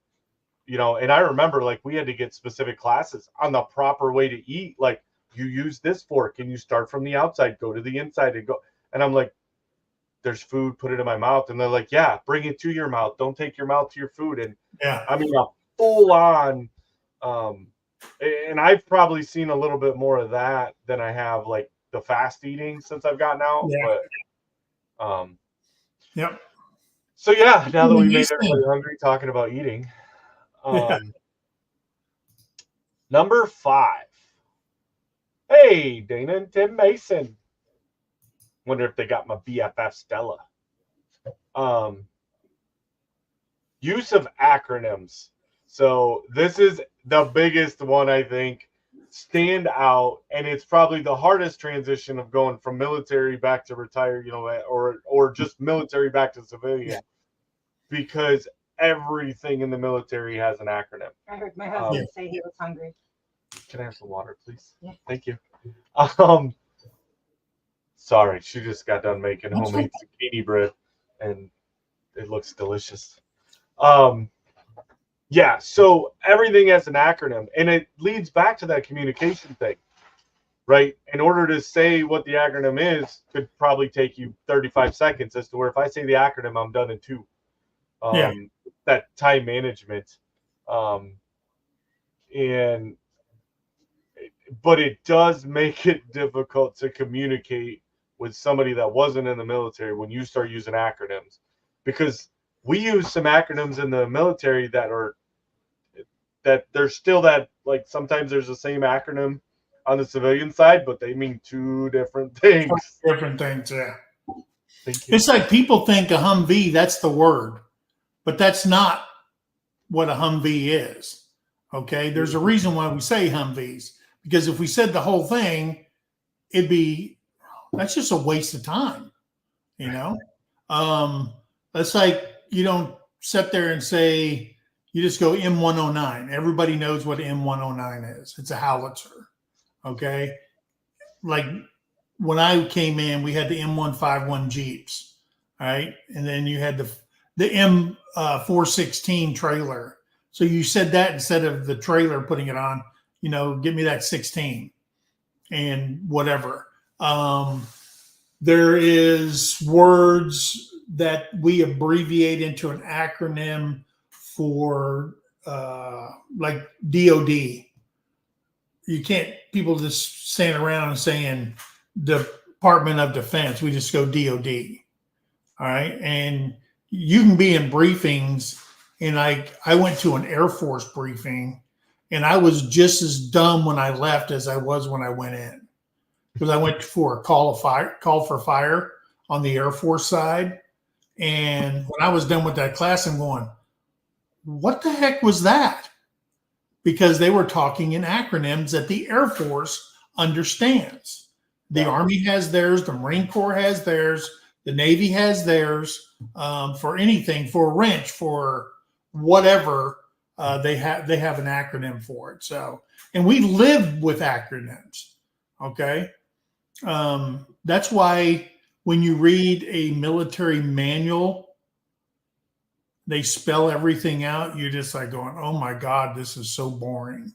and I remember, like, we had to get specific classes on the proper way to eat. Like, you use this fork and you start from the outside, go to the inside and go. And I'm like, there's food, put it in my mouth. And they're like, yeah, bring it to your mouth. Don't take your mouth to your food. And I mean, a full on, and I've probably seen a little bit more of that than I have like the fast eating since I've gotten out. But, so yeah, now that we made everybody hungry talking about eating, number 5. Hey, Dana and Tim Mason. Wonder if they got my BFF Stella. Use of acronyms. So this is the biggest one, I think, stand out, and it's probably the hardest transition of going from military back to retired, or just military back to civilian, because everything in the military has an acronym. I heard my husband say he was hungry. Can I have some water, please? Yeah. Thank you. Sorry, she just got done making homemade zucchini bread, and it looks delicious. Yeah, so everything has an acronym, and it leads back to that communication thing, right? In order to say what the acronym is, could probably take you 35 seconds, as to where if I say the acronym, I'm done in 2. That time management. And but it does make it difficult to communicate with somebody that wasn't in the military when you start using acronyms, because we use some acronyms in the military that there's still that, like, sometimes there's the same acronym on the civilian side, but they mean two different things. Different things, yeah. Thank you. It's like people think a Humvee, that's the word, but that's not what a Humvee is. Okay. There's a reason why we say Humvees, because if we said the whole thing, that's just a waste of time. That's like, you don't sit there and say, you just go M109. Everybody knows what M109 is. It's a howitzer. Okay. Like when I came in, we had the M151 Jeeps. All right. And then you had the M416 trailer. So you said that instead of the trailer putting it on, give me that 16 and whatever. There is words that we abbreviate into an acronym for like DOD. You can't, people just stand around and saying Department of Defense. We just go DOD. All right. And you can be in briefings, and I went to an Air Force briefing, and I was just as dumb when I left as I was when I went in, because I went for a call for fire on the Air Force side. And when I was done with that class, I'm going, what the heck was that? Because they were talking in acronyms that the Air Force understands. The Army has theirs, the Marine Corps has theirs, the Navy has theirs, for anything, for a wrench, for whatever, they have an acronym for it. So, and we live with acronyms. Okay. That's why when you read a military manual, they spell everything out. You're just like going, oh my God, this is so boring.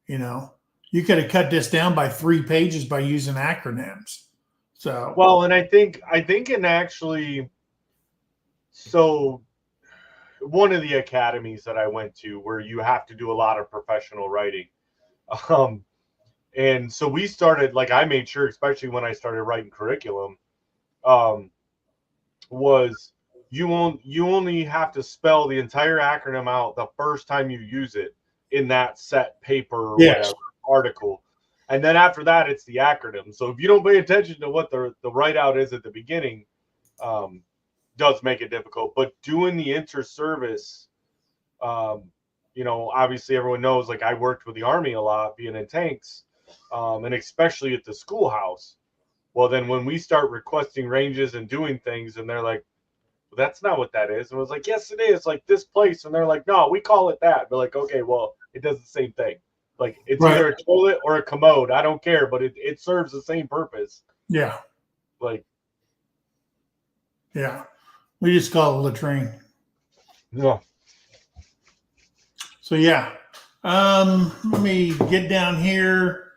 You could have cut this down by 3 pages by using acronyms. So, well, and I think in actually, so one of the academies that I went to where you have to do a lot of professional writing. And so we started, like, I made sure, especially when I started writing curriculum, was you only have to spell the entire acronym out the first time you use it in that set paper or whatever article. And then after that, it's the acronym. So if you don't pay attention to what the write out is at the beginning, does make it difficult. But doing the inter-service, obviously everyone knows, like, I worked with the Army a lot, being in tanks, and especially at the schoolhouse. Well, then when we start requesting ranges and doing things, and they're like, well, that's not what that is. And I was like, yes, it is, like this place. And they're like, no, we call it that. We're like, okay, well, it does the same thing. Like, it's either a toilet or a commode. I don't care, but it serves the same purpose. Yeah. Like, yeah. We just call it a latrine. Yeah. So, yeah. Let me get down here.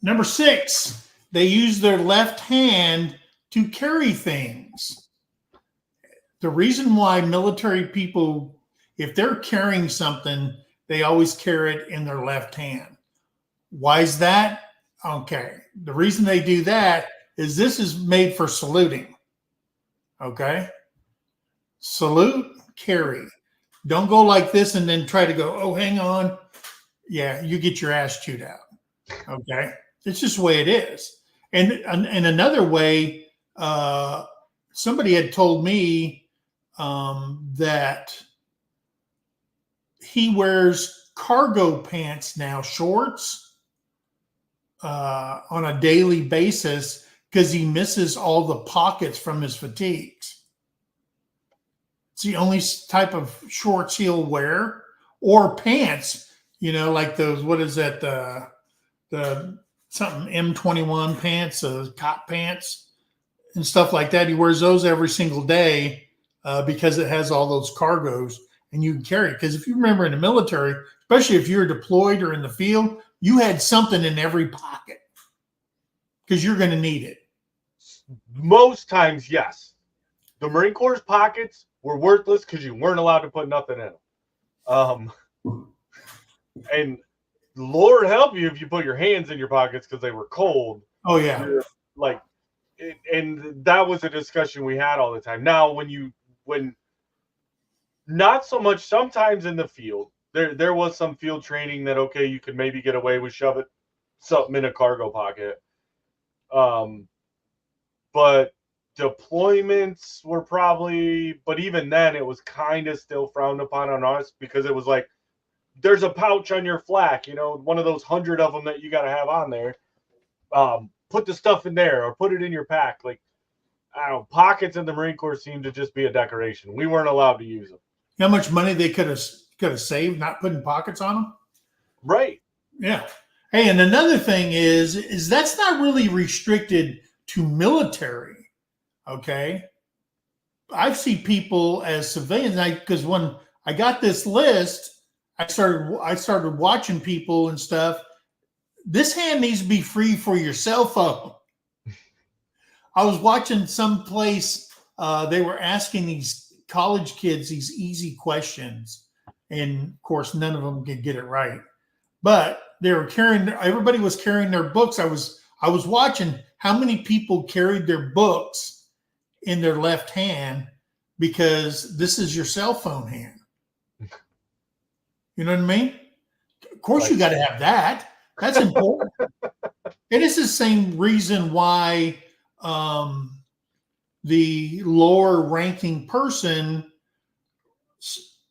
Number 6, they use their left hand to carry things. The reason why military people, if they're carrying something, they always carry it in their left hand. Why is that? Okay. The reason they do that is this is made for saluting. Okay. Salute, carry. Don't go like this and then try to go, oh, hang on. Yeah, you get your ass chewed out. Okay. It's just the way it is. And another way, somebody had told me that he wears cargo pants now, shorts, on a daily basis because he misses all the pockets from his fatigues. It's the only type of shorts he'll wear, or pants, like those, what is that? The something M21 pants, cop pants and stuff like that. He wears those every single day because it has all those cargos, and you can carry it. Because if you remember in the military, especially if you're deployed or in the field, you had something in every pocket because you're going to need it. Most times, yes. The Marine Corps' pockets were worthless because you weren't allowed to put nothing in them. And Lord help you if you put your hands in your pockets because they were cold. Oh yeah. You're like, and that was a discussion we had all the time. Now, when not so much sometimes in the field, there was some field training that, okay, you could maybe get away with shoving something in a cargo pocket. But deployments were probably, but even then it was kind of still frowned upon on us because it was like, there's a pouch on your flak, one of those 100 of them that you got to have on there. Put the stuff in there or put it in your pack. Like, I don't know, pockets in the Marine Corps seemed to just be a decoration. We weren't allowed to use them. How much money they could have saved not putting pockets on them? Right. Yeah. Hey, and another thing is that's not really restricted to military. Okay. I see people as civilians, because when I got this list, I started watching people and stuff. This hand needs to be free for your cell phone. I was watching someplace, they were asking these college kids these easy questions. And of course, none of them could get it right. But everybody was carrying their books. I was watching how many people carried their books in their left hand because this is your cell phone hand. You know what I mean? Of course, you got to have that. That's important. It is the same reason why the lower ranking person,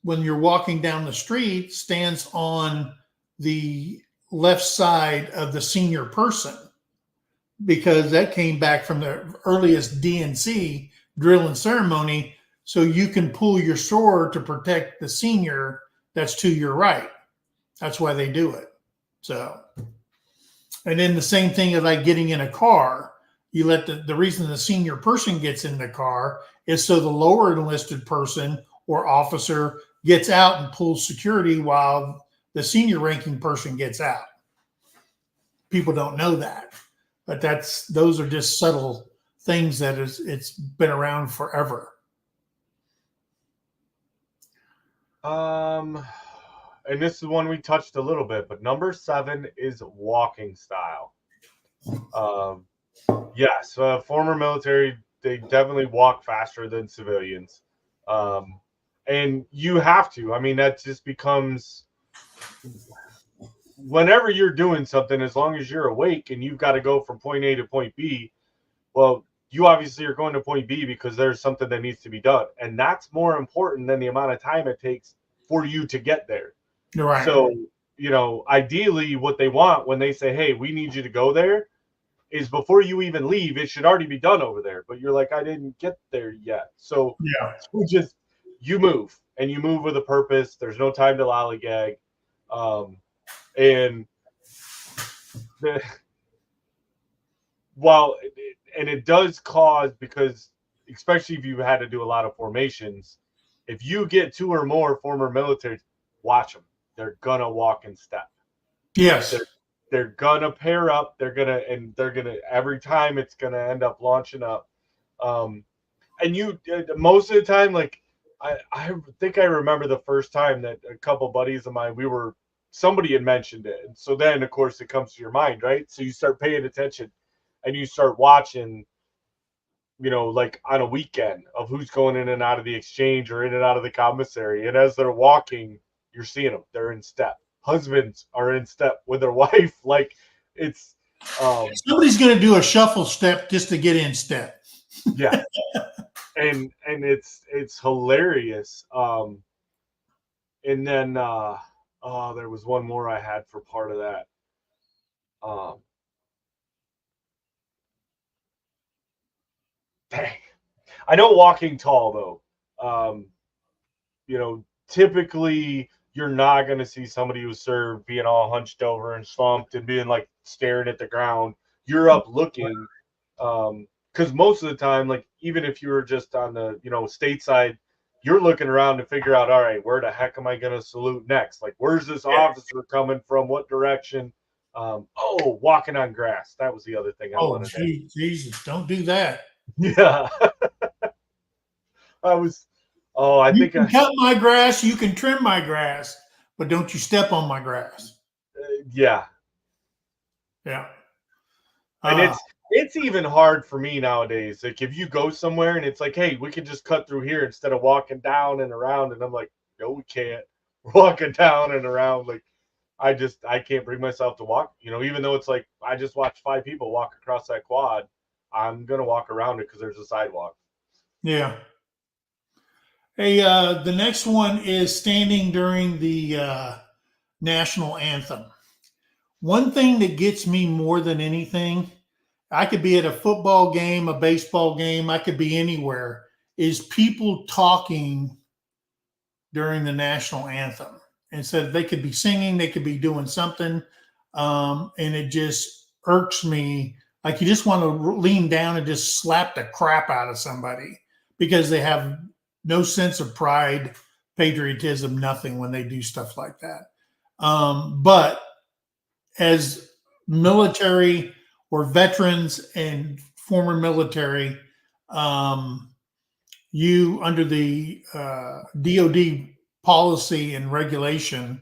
when you're walking down the street, stands on the left side of the senior person, because that came back from the earliest DNC, drill and ceremony. So you can pull your sword to protect the senior that's to your right. That's why they do it. So, and then the same thing is like getting in a car. You let the reason the senior person gets in the car is so the lower enlisted person or officer gets out and pulls security while the senior ranking person gets out. People don't know that, but those are just subtle things that it's been around forever. And this is one we touched a little bit, but number 7 is walking style. Yes, former military, they definitely walk faster than civilians. And you have to. I mean, that just becomes, whenever you're doing something, as long as you're awake and you've got to go from point A to point B, well, you obviously are going to point B because there's something that needs to be done. And that's more important than the amount of time it takes for you to get there. Right. So, ideally what they want when they say, hey, we need you to go there, is before you even leave, it should already be done over there. But you're like, I didn't get there yet. So you move, and you move with a purpose. There's no time to lollygag. And it does cause, because especially if you had to do a lot of formations, if you get 2 or more former military, watch them. They're gonna walk in step. Yes. They're gonna pair up. They're gonna every time it's gonna end up launching up. And you, most of the time, like I think I remember the first time that a couple buddies of mine, somebody had mentioned it. And so then of course it comes to your mind, right? So you start paying attention and you start watching, like on a weekend, of who's going in and out of the exchange or in and out of the commissary. And as they're walking, you're seeing them. They're in step. Husbands are in step with their wife. Like, it's somebody's going to do a shuffle step just to get in step. Yeah. and it's hilarious. And then there was one more I had for part of that. Dang. I know walking tall though. Typically you're not going to see somebody who served being all hunched over and slumped and being like staring at the ground. You're up looking, because most of the time, like, even if you were just on the stateside, you're looking around to figure out, all right, where the heck am I going to salute next? Like, where's this officer coming from? What direction? Walking on grass. That was the other thing I wanted to do. Jesus, don't do that. Yeah. I you can cut my grass, you can trim my grass, but don't you step on my grass. Yeah. Yeah. And it's even hard for me nowadays. Like if you go somewhere and it's like, hey, we can just cut through here instead of walking down and around, and I'm like, no, we can't. We're walking down and around. Like I can't bring myself to walk. Even though it's like I just watched 5 people walk across that quad, I'm gonna walk around it because there's a sidewalk. Yeah. Hey, the next one is standing during the national anthem. One thing that gets me more than anything, I could be at a football game, a baseball game, I could be anywhere, is people talking during the national anthem. Instead, they could be singing, they could be doing something, and it just irks me. Like you just want to lean down and just slap the crap out of somebody because they have no sense of pride, patriotism, nothing when they do stuff like that. But as military or veterans and former military, you under the DoD policy and regulation,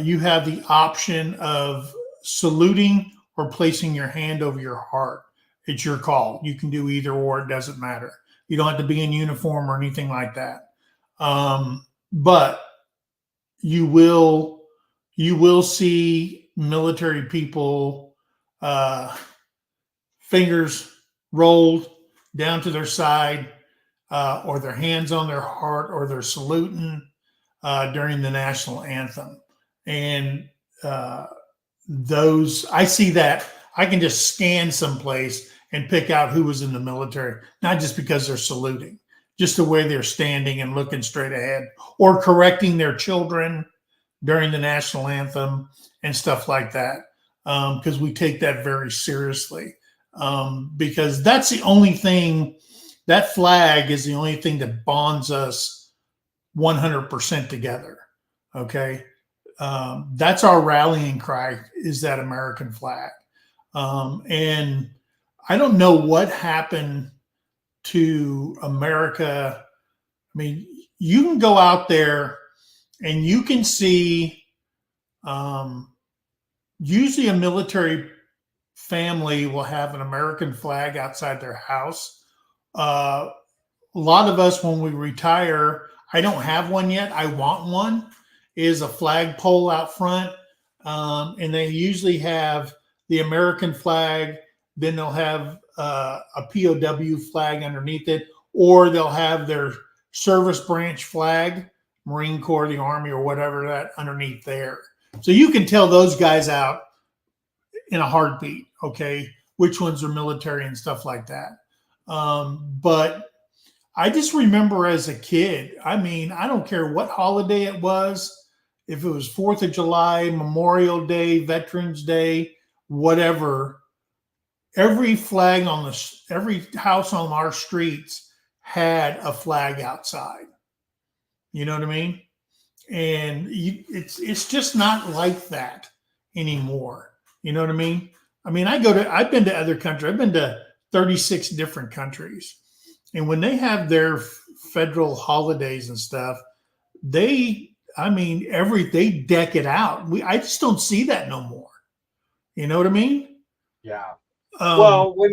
you have the option of saluting or placing your hand over your heart. It's your call. You can do either or. It doesn't matter. You don't have to be in uniform or anything like that. But you will see military people fingers rolled down to their side, or their hands on their heart, or they're saluting during the national anthem. And those, I see that. I can just scan someplace and pick out who was in the military, not just because they're saluting, just the way they're standing and looking straight ahead, or correcting their children during the national anthem and stuff like that. Because we take that very seriously. Because that's the only thing, that flag is the only thing that bonds us 100% together. Okay. That's our rallying cry, is that American flag. And I don't know what happened to America. I mean, you can go out there and you can see, usually a military family will have an American flag outside their house. A lot of us, when we retire, I don't have one yet. I want one. Is a flagpole out front, and they usually have the American flag. Then they'll have a POW flag underneath it, or they'll have their service branch flag, Marine Corps, the Army, or whatever, that underneath there. So you can tell those guys out in a heartbeat. Okay, which ones are military and stuff like that. But I just remember as a kid, I mean, I don't care what holiday it was, if it was 4th of July, Memorial Day, Veterans Day, whatever, every flag on every house on our streets had a flag outside. You know what I mean? And it's just not like that anymore. You know what I mean? I mean, I've been to other countries. I've been to 36 different countries. And when they have their federal holidays and stuff, they deck it out. I just don't see that no more. You know what I mean? Yeah. Well, when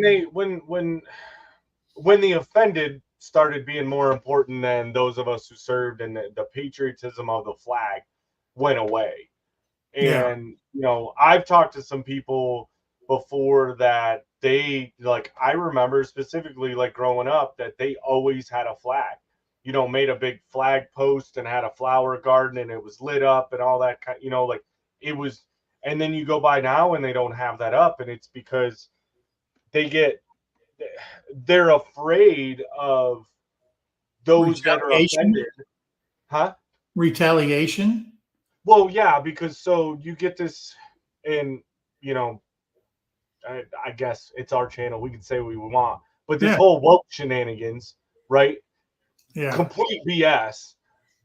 the offended started being more important than those of us who served, and the patriotism of the flag went away. And I've talked to some people before that they, like, I remember specifically, like, growing up, that they always had a flag, made a big flag post and had a flower garden and it was lit up and all that kind, like it was. And then you go by now and they don't have that up, and it's because they're afraid of those that are offended. Huh? Retaliation? Well, yeah, because so you get this, and I guess it's our channel. We can say what we want, but this whole woke shenanigans, right? Yeah. Complete BS.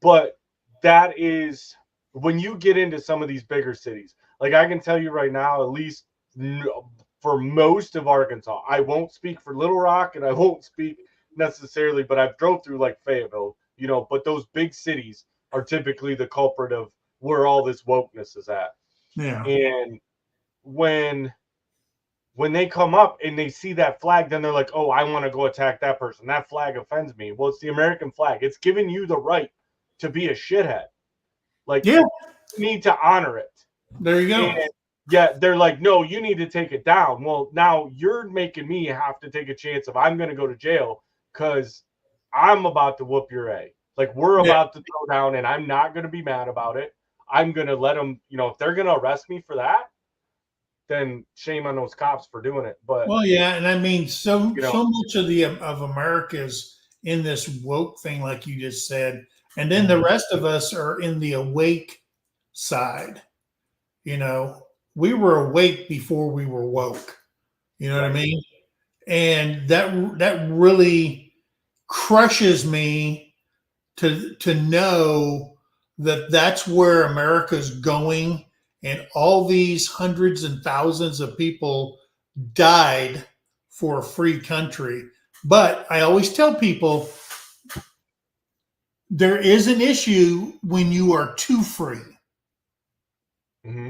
But that is when you get into some of these bigger cities. Like I can tell you right now, at least for most of Arkansas, I won't speak for Little Rock, and I won't speak necessarily, but I've drove through like Fayetteville, but those big cities are typically the culprit of where all this wokeness is at. Yeah. And when they come up and they see that flag, then they're like, oh, I want to go attack that person. That flag offends me. Well, it's the American flag. It's giving you the right to be a shithead. Like, Yeah. you need to honor it. There you go. And yeah, they're like, no, you need to take it down. Well, now you're making me have to take a chance of I'm going to go to jail because I'm about to whoop your A. Like, we're about to throw down, and I'm not going to be mad about it. I'm going to let them, if they're going to arrest me for that, then shame on those cops for doing it. But Well, yeah, and I mean, so much of America is in this woke thing, like you just said, and then the rest of us are in the awake side. We were awake before we were woke. You know what I mean? And that really crushes me to know that that's where America's going, and all these hundreds and thousands of people died for a free country. But I always tell people there is an issue when you are too free. mm-hmm.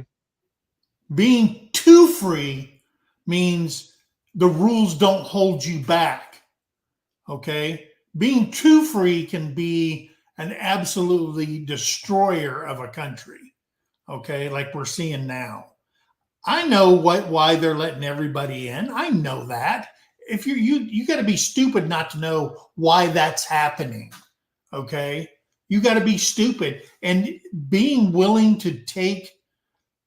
Being too free means the rules don't hold you back. Okay? Being too free can be an absolutely destroyer of a country. Okay? Like we're seeing now. I know why they're letting everybody in. I know that. If you got to be stupid not to know why that's happening. Okay? You got to be stupid, and being willing to take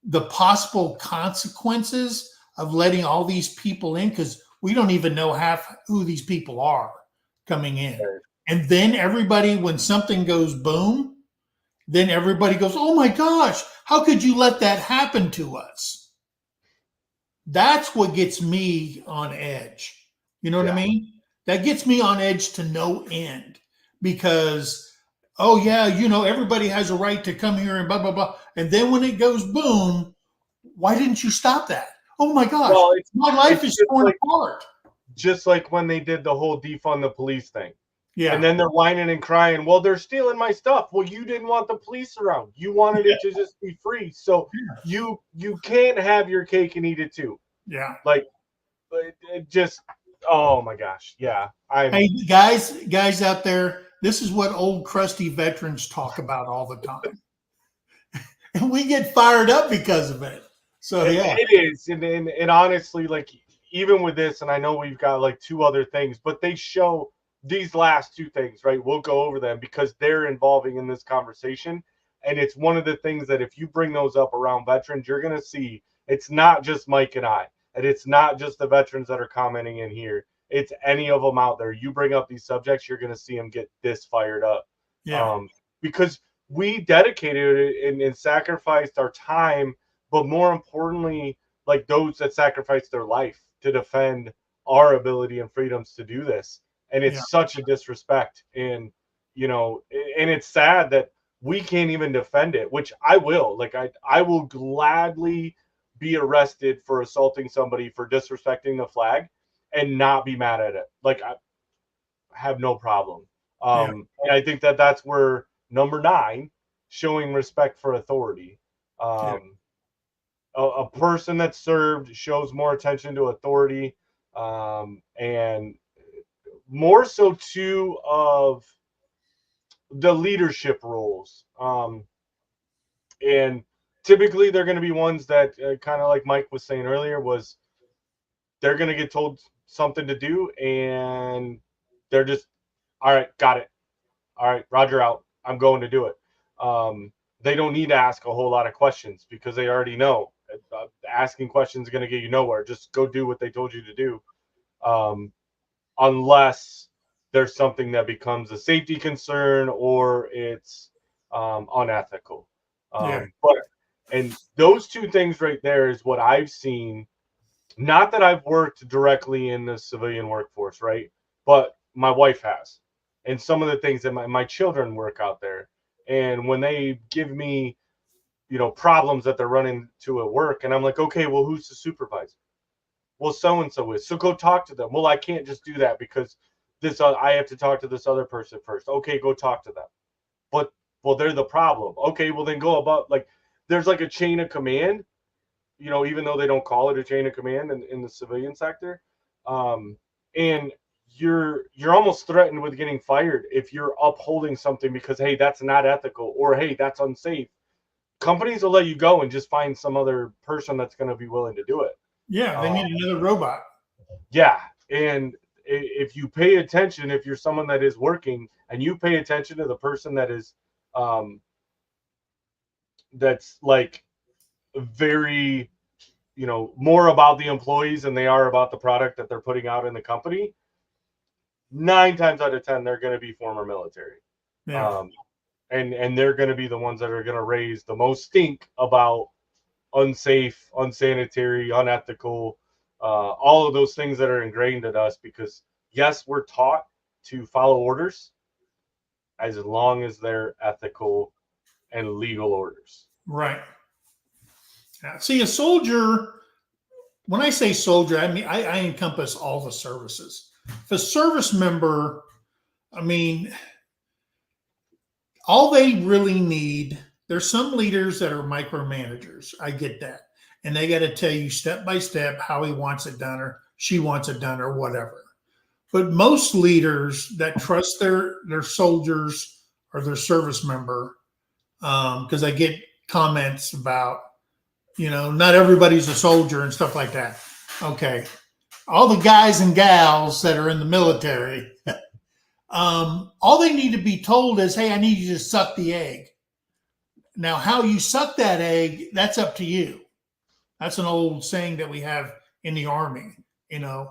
the possible consequences of letting all these people in, because we don't even know half who these people are coming in. Right. And then everybody, when something goes boom, then everybody goes, oh my gosh, how could you let that happen to us? That's what gets me on edge. You know what I mean? That gets me on edge to no end, because, oh yeah, everybody has a right to come here and blah, blah, blah. And then when it goes boom, why didn't you stop that? Oh my gosh, Well, my life is torn apart. Just like when they did the whole defund the police thing. Yeah. And then they're whining and crying, well, they're stealing my stuff. Well, you didn't want the police around. You wanted it to just be free. So you can't have your cake and eat it too. Yeah. Like, it just, oh my gosh. Yeah. Hey, guys out there, this is what old crusty veterans talk about all the time. And we get fired up because of it. So yeah. It is. And honestly, like, even with this, and I know we've got like two other things, but they show these last two things, right? We'll go over them because they're involving in this conversation. And it's one of the things that if you bring those up around veterans, you're going to see it's not just Mike and I, and it's not just the veterans that are commenting in here. It's any of them out there. You bring up these subjects, you're going to see them get this fired up. Yeah. Because we dedicated it and sacrificed our time, but more importantly, like those that sacrificed their life to defend our ability and freedoms to do this. And it's such a disrespect. And, and it's sad that we can't even defend it, which I will. Like, I will gladly be arrested for assaulting somebody for disrespecting the flag and not be mad at it. Like, I have no problem. And I think that that's where number 9, showing respect for authority. A person that served shows more attention to authority, and more so too of the leadership roles. And typically they're going to be ones that kind of like Mike was saying earlier, was they're going to get told something to do and they're just, all right, got it. All right, Roger out. I'm going to do it. They don't need to ask a whole lot of questions because they already know. Asking questions is going to get you nowhere. Just go do what they told you to do. Unless there's something that becomes a safety concern or it's unethical. And those two things right there is what I've seen. Not that I've worked directly in the civilian workforce, right? But my wife has. And some of the things that my children work out there. And when they give me, problems that they're running to at work, and I'm like, okay, well, who's the supervisor? Well, so-and-so is. So go talk to them. Well, I can't just do that because I have to talk to this other person first. Okay, go talk to them. But, well, they're the problem. Okay, well, then go about, like, there's like a chain of command, even though they don't call it a chain of command in the civilian sector. And you're almost threatened with getting fired if you're upholding something because, hey, that's not ethical, or hey, that's unsafe. Companies will let you go and just find some other person that's going to be willing to do it. Yeah, they need another robot. Yeah, and if you pay attention, if you're someone that is working and you pay attention to the person that is that's like very, more about the employees than they are about the product that they're putting out in the company, 9 times out of 10 they're going to be former military. Yeah. And they're going to be the ones that are going to raise the most stink about unsafe, unsanitary, unethical, all of those things that are ingrained in us, because yes, we're taught to follow orders as long as they're ethical and legal orders. Right. Now, see, a soldier, when I say soldier, I mean, I encompass all the services. If a service member, I mean, all they really need, there's some leaders that are micromanagers. I get that. And they got to tell you step by step how he wants it done or she wants it done or whatever. But most leaders that trust their soldiers or their service member, because I get comments about, not everybody's a soldier and stuff like that. Okay. All the guys and gals that are in the military, all they need to be told is, hey, I need you to suck the egg. Now, how you suck that egg, that's up to you. That's an old saying that we have in the Army, a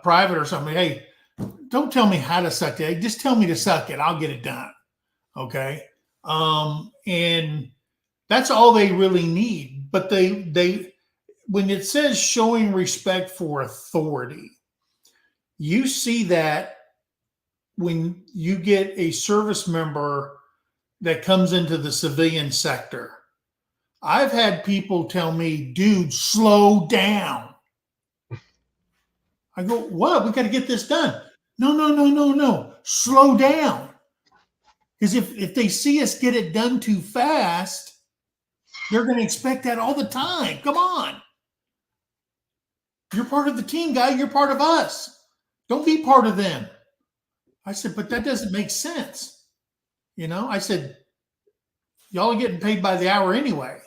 private or something. Hey, don't tell me how to suck the egg. Just tell me to suck it. I'll get it done. Okay. And that's all they really need. But they when it says showing respect for authority, you see that when you get a service member that comes into the civilian sector. I've had people tell me, dude, slow down. I go, what? We got to get this done. No. Slow down. Because if they see us get it done too fast, they're going to expect that all the time. Come on. You're part of the team, guy. You're part of us. Don't be part of them. I said, but that doesn't make sense. I said, y'all are getting paid by the hour anyway.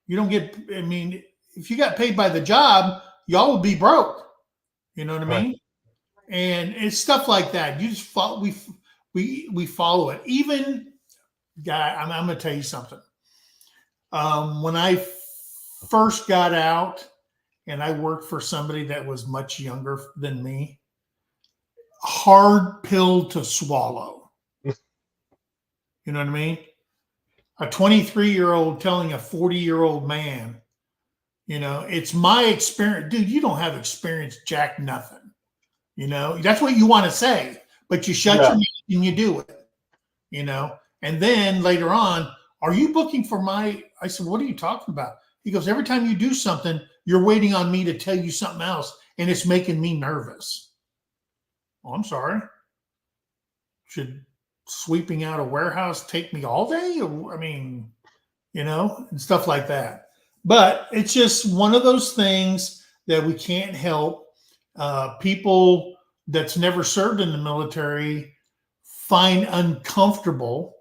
You don't get, if you got paid by the job, y'all would be broke. You know what I mean? And it's stuff like that. You just follow, we follow it. Even, guy, I'm going to tell you something. When I first got out and I worked for somebody that was much younger than me, hard pill to swallow. You know what I mean? A 23-year-old telling a 40-year-old man, it's my experience. Dude, you don't have experience, jack nothing. That's what you want to say, but you shut your mouth and you do it, And then later on, are you booking for I said, what are you talking about? He goes, every time you do something, you're waiting on me to tell you something else, and it's making me nervous. Oh, I'm sorry. Should sweeping out a warehouse take me all day? And stuff like that. But it's just one of those things that we can't help. People that's never served in the military find uncomfortable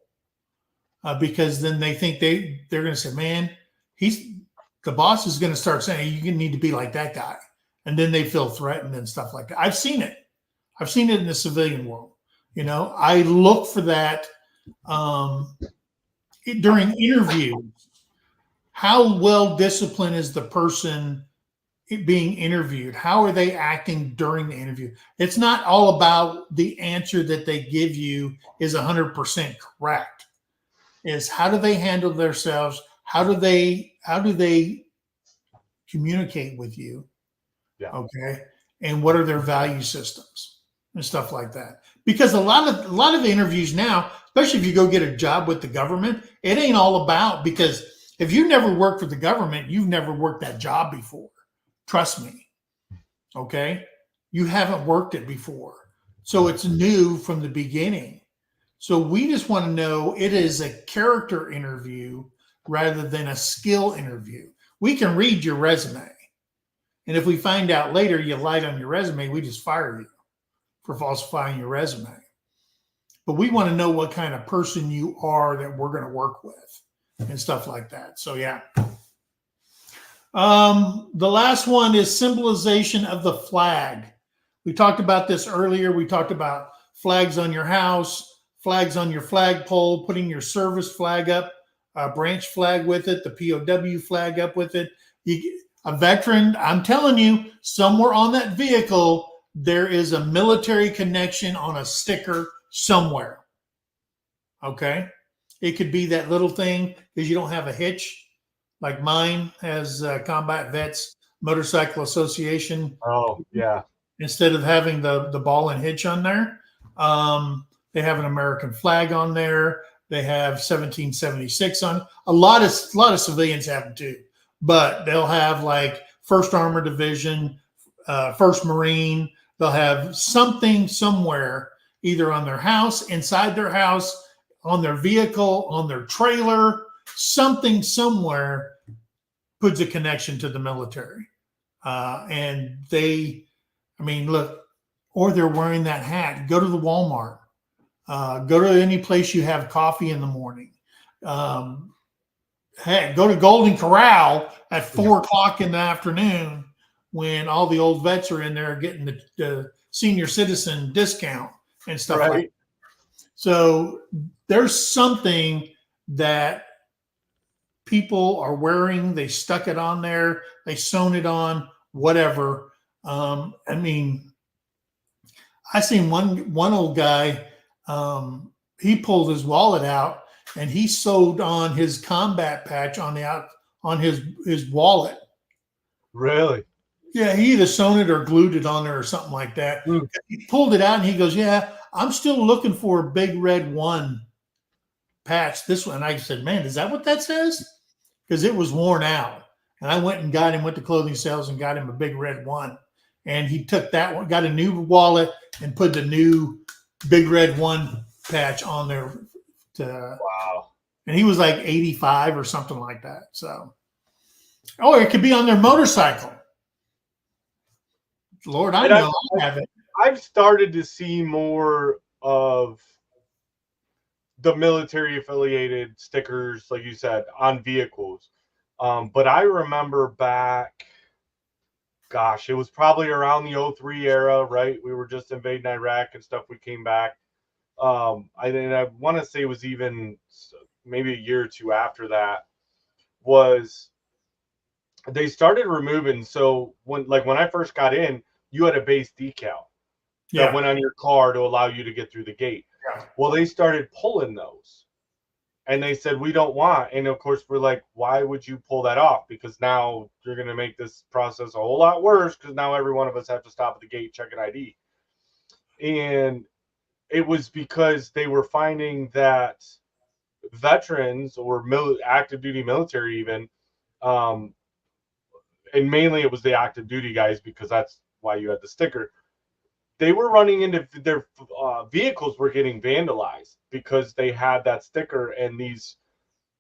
because then they think they're going to say, man, the boss is going to start saying, you need to be like that guy. And then they feel threatened and stuff like that. I've seen it in the civilian world. I look for that during interviews. How well disciplined is the person being interviewed? How are they acting during the interview? It's not all about the answer that they give you is 100% correct. It's how do they handle themselves? How do they communicate with you? Yeah. Okay. And what are their value systems and stuff like that? Because a lot of interviews now, especially if you go get a job with the government, it ain't all about, because if you never worked for the government, you've never worked that job before. Trust me. Okay. You haven't worked it before. So it's new from the beginning. So we just want to know it is a character interview rather than a skill interview. We can read your resume. And if we find out later you lied on your resume, we just fire you for falsifying your resume. But we want to know what kind of person you are that we're going to work with and stuff like that. So, yeah. The last one is symbolization of the flag. We talked about this earlier. We talked about flags on your house, flags on your flagpole, putting your service flag up, a branch flag with it, the POW flag up with it. A veteran, I'm telling you, somewhere on that vehicle, there is a military connection on a sticker somewhere. Okay? It could be that little thing because you don't have a hitch. Like mine has Combat Vets Motorcycle Association. Oh, yeah. Instead of having the ball and hitch on there, they have an American flag on there. They have 1776 on. A lot of civilians have them too, but they'll have like 1st Armored Division, 1st Marine. They'll have something somewhere, either on their house, inside their house, on their vehicle, on their trailer. Something somewhere puts a connection to the military. And look, or they're wearing that hat. Go to the Walmart. Go to any place you have coffee in the morning. Heck, go to Golden Corral at 4 o'clock in the afternoon when all the old vets are in there getting the senior citizen discount and stuff like that. So there's something that people are wearing. They stuck it on there. They sewn it on, whatever. I seen one old guy, he pulled his wallet out and he sewed on his combat patch on his wallet. Really? Yeah, he either sewn it or glued it on there or something like that. He pulled it out and he goes, "Yeah, I'm still looking for a big red 1 patch. This one." And I said, "Man, is that what that says?" Because it was worn out. And I went to clothing sales and got him a big red 1. And he took that one, got a new wallet, and put the new big red 1 patch on there. Wow. And he was like 85 or something like that. So, it could be on their motorcycle. Lord, I know I have it. I've started to see more of the military affiliated stickers, like you said, on vehicles. But I remember back, gosh, it was probably around the 2003 era, right? We were just invading Iraq and stuff. We came back. I want to say it was even maybe a year or two after that, was they started removing. So when I first got in, you had a base decal that went on your car to allow you to get through the gate. Yeah. Well, they started pulling those. And they said, "We don't want." And of course, we're like, "Why would you pull that off? Because now you're going to make this process a whole lot worse, because now every one of us have to stop at the gate, check an ID." And it was because they were finding that veterans or active duty military even, and mainly it was the active duty guys, because that's why you had the sticker. They were running into their vehicles were getting vandalized because they had that sticker, and these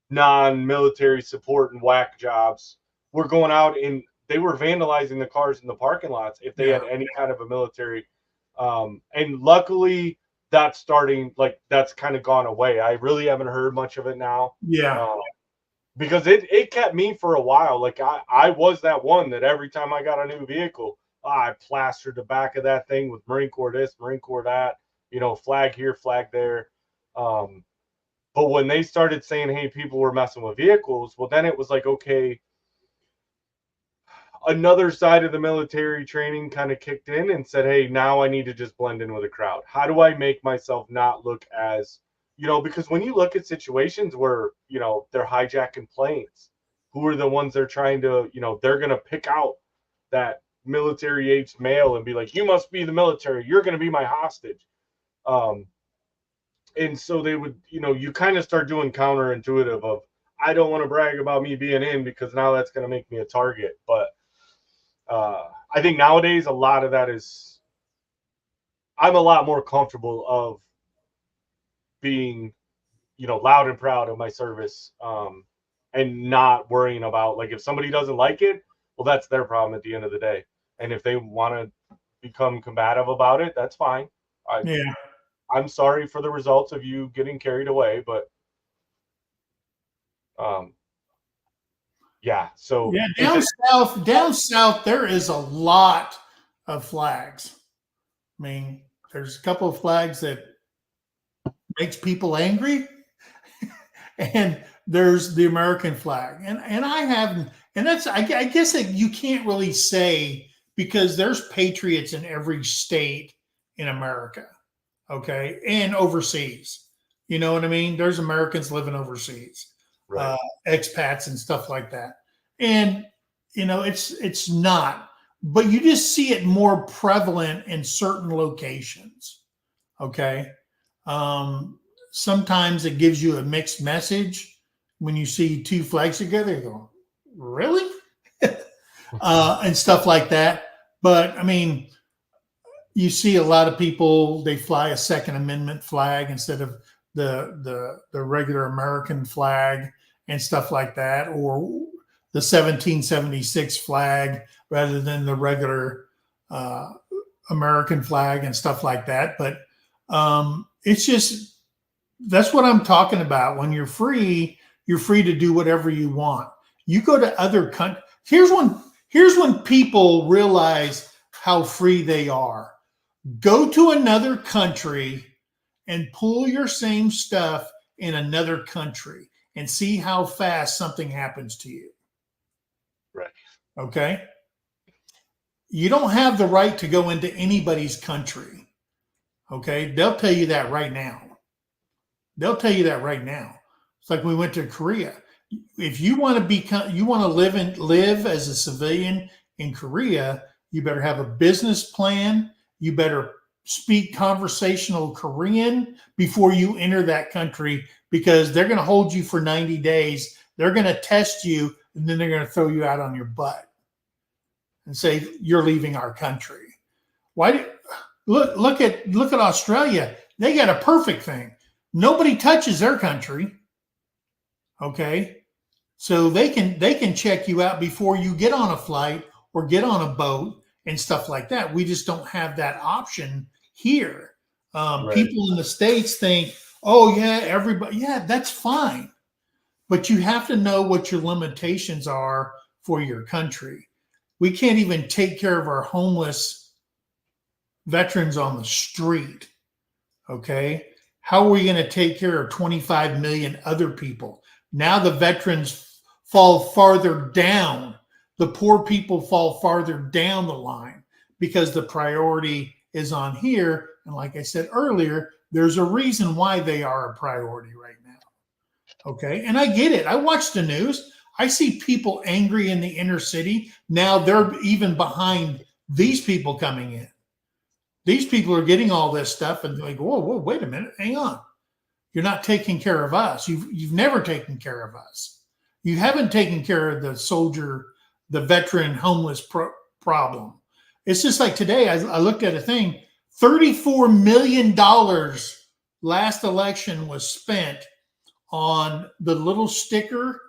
non-military support and whack jobs were going out and they were vandalizing the cars in the parking lots if they had any kind of a military. And luckily that's kind of gone away. I really haven't heard much of it now. Because it kept me for a while. Like I was that one that every time I got a new vehicle, I plastered the back of that thing with Marine Corps this, Marine Corps that, flag here, flag there. But when they started saying, hey, people were messing with vehicles, well, then it was like, okay, another side of the military training kind of kicked in and said, hey, now I need to just blend in with the crowd. How do I make myself not look as, because when you look at situations where, they're hijacking planes, who are the ones they're trying to, they're going to pick out that military-aged male and be like, you must be the military. You're going to be my hostage. And so they would, you kind of start doing counterintuitive of, I don't want to brag about me being in because now that's going to make me a target. But I think nowadays a lot of that is, I'm a lot more comfortable of being, loud and proud of my service, and not worrying about, like, if somebody doesn't like it, well, that's their problem at the end of the day. And if they want to become combative about it, that's fine. I'm sorry for the results of you getting carried away, but yeah. So yeah, down south, there is a lot of flags. I mean, there's a couple of flags that makes people angry, and there's the American flag, and that's I guess that you can't really say, because there's patriots in every state in America, okay, and overseas. You know what I mean? There's Americans living overseas, right. Expats and stuff like that, and it's not, but you just see it more prevalent in certain locations. Okay. Sometimes it gives you a mixed message when you see two flags together. You go, really? And stuff like that. But I mean, you see a lot of people, they fly a Second Amendment flag instead of the regular American flag and stuff like that, or the 1776 flag rather than the regular American flag and stuff like that. But it's just, that's what I'm talking about. When you're free to do whatever you want. You go to other countries. Here's when people realize how free they are. Go to another country and pull your same stuff in another country and see how fast something happens to you. Right. Okay. You don't have the right to go into anybody's country. Okay. They'll tell you that right now. It's like we went to Korea. If you want to live as a civilian in Korea, you better have a business plan. You better speak conversational Korean before you enter that country, because they're going to hold you for 90 days. They're going to test you, and then they're going to throw you out on your butt and say, you're leaving our country. Look at Australia. They got a perfect thing. Nobody touches their country. Okay. So they can check you out before you get on a flight or get on a boat and stuff like that. We just don't have that option here. Right. People in the States think, oh yeah, everybody, yeah, that's fine. But you have to know what your limitations are for your country. We can't even take care of our homeless veterans on the street. Okay. How are we going to take care of 25 million other people? Now the veterans fall farther down. The poor people fall farther down the line because the priority is on here. And like I said earlier, there's a reason why they are a priority right now. Okay. And I get it. I watch the news. I see people angry in the inner city. Now they're even behind these people coming in. These people are getting all this stuff and they're like, whoa, wait a minute. Hang on. You're not taking care of us. You've never taken care of us. You haven't taken care of the soldier, the veteran homeless problem. It's just like today, I looked at a thing, $34 million last election was spent on the little sticker,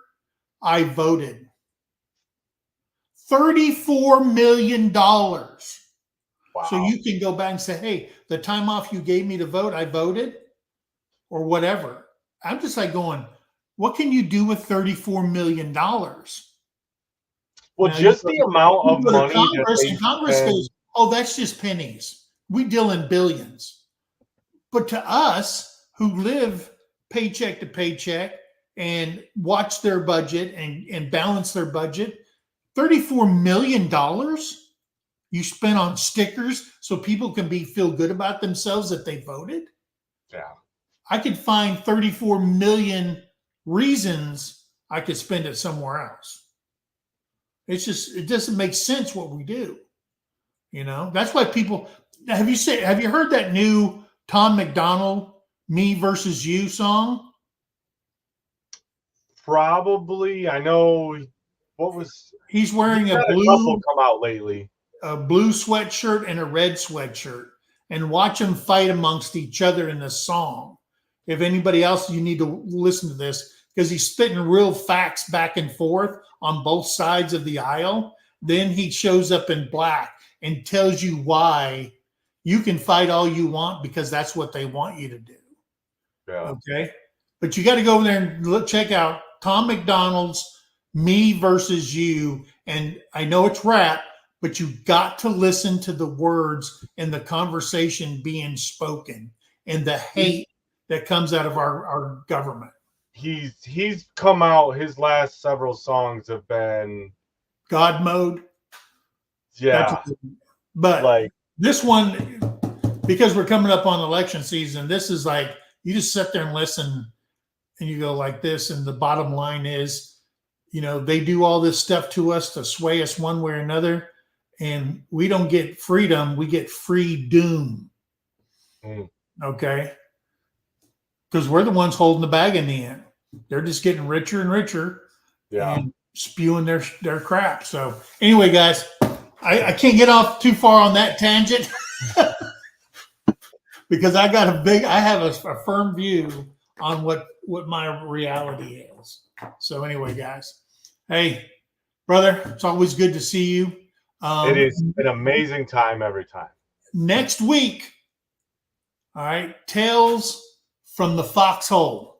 I voted. $34 million. Wow. So you can go back and say, hey, the time off you gave me to vote, I voted, or whatever. I'm just like going, what can you do with $34 million? Well, now, just the amount of money Congress goes, oh, that's just pennies. We deal in billions. But to us who live paycheck to paycheck and watch their budget and balance their budget, $34 million you spent on stickers so people can feel good about themselves that they voted? Yeah. I could find 34 million reasons I could spend it somewhere else. It's just, it doesn't make sense what we do. You know, that's why people, have you heard that new Tom McDonald, Me Versus You song? Probably. I know he's wearing a blue come out lately. A blue sweatshirt and a red sweatshirt, and watch them fight amongst each other in the song. if anybody else, you need to listen to this because he's spitting real facts back and forth on both sides of the aisle. Then he shows up in black and tells you why you can fight all you want because that's what they want you to do. Yeah. Okay. But you got to go over there and check out Tom McDonald's Me Versus You. And I know it's rap, but you got to listen to the words and the conversation being spoken and the hate that comes out of our government. He's come out, his last several songs have been God mode. Yeah. But like this one, because we're coming up on election season, this is like you just sit there and listen and you go like this. And the bottom line is, you know, they do all this stuff to us to sway us one way or another. And we don't get freedom, we get free doom. Okay. Because we're the ones holding the bag in the end. They're just getting richer and richer and spewing their crap. So anyway, guys, I can't get off too far on that tangent because I have a firm view on what my reality is. So anyway, guys, hey, brother, it's always good to see you. It is an amazing time every time. Next week, all right, Tales from the Foxhole.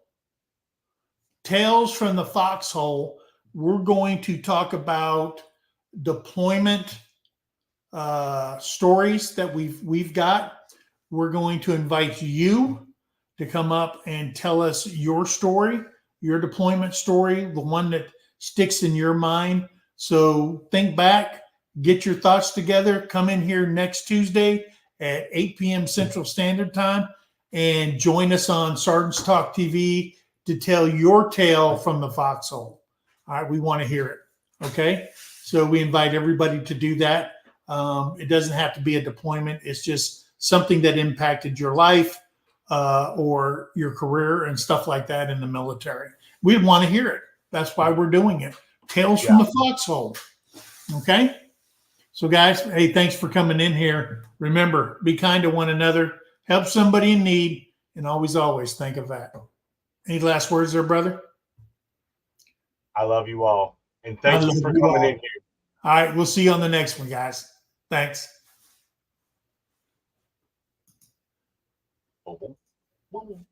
Tales from the Foxhole. We're going to talk about deployment stories that we've got. We're going to invite you to come up and tell us your story, your deployment story, the one that sticks in your mind. So think back, get your thoughts together, come in here next Tuesday at 8 p.m. Central Standard Time and join us on Sergeant's Talk TV to tell your tale from the foxhole. All right, we want to hear it. Okay, so we invite everybody to do that. It doesn't have to be a deployment. It's just something that impacted your life or your career and stuff like that in the military. We'd want to hear it. That's why we're doing it. Tales from the Foxhole. Okay? So, guys, hey, thanks for coming in here. Remember, be kind to one another. Help somebody in need. And always, always think of that. Any last words there, brother? I love you all. And thank you for coming in here. All right. We'll see you on the next one, guys. Thanks. Boom, boom, boom.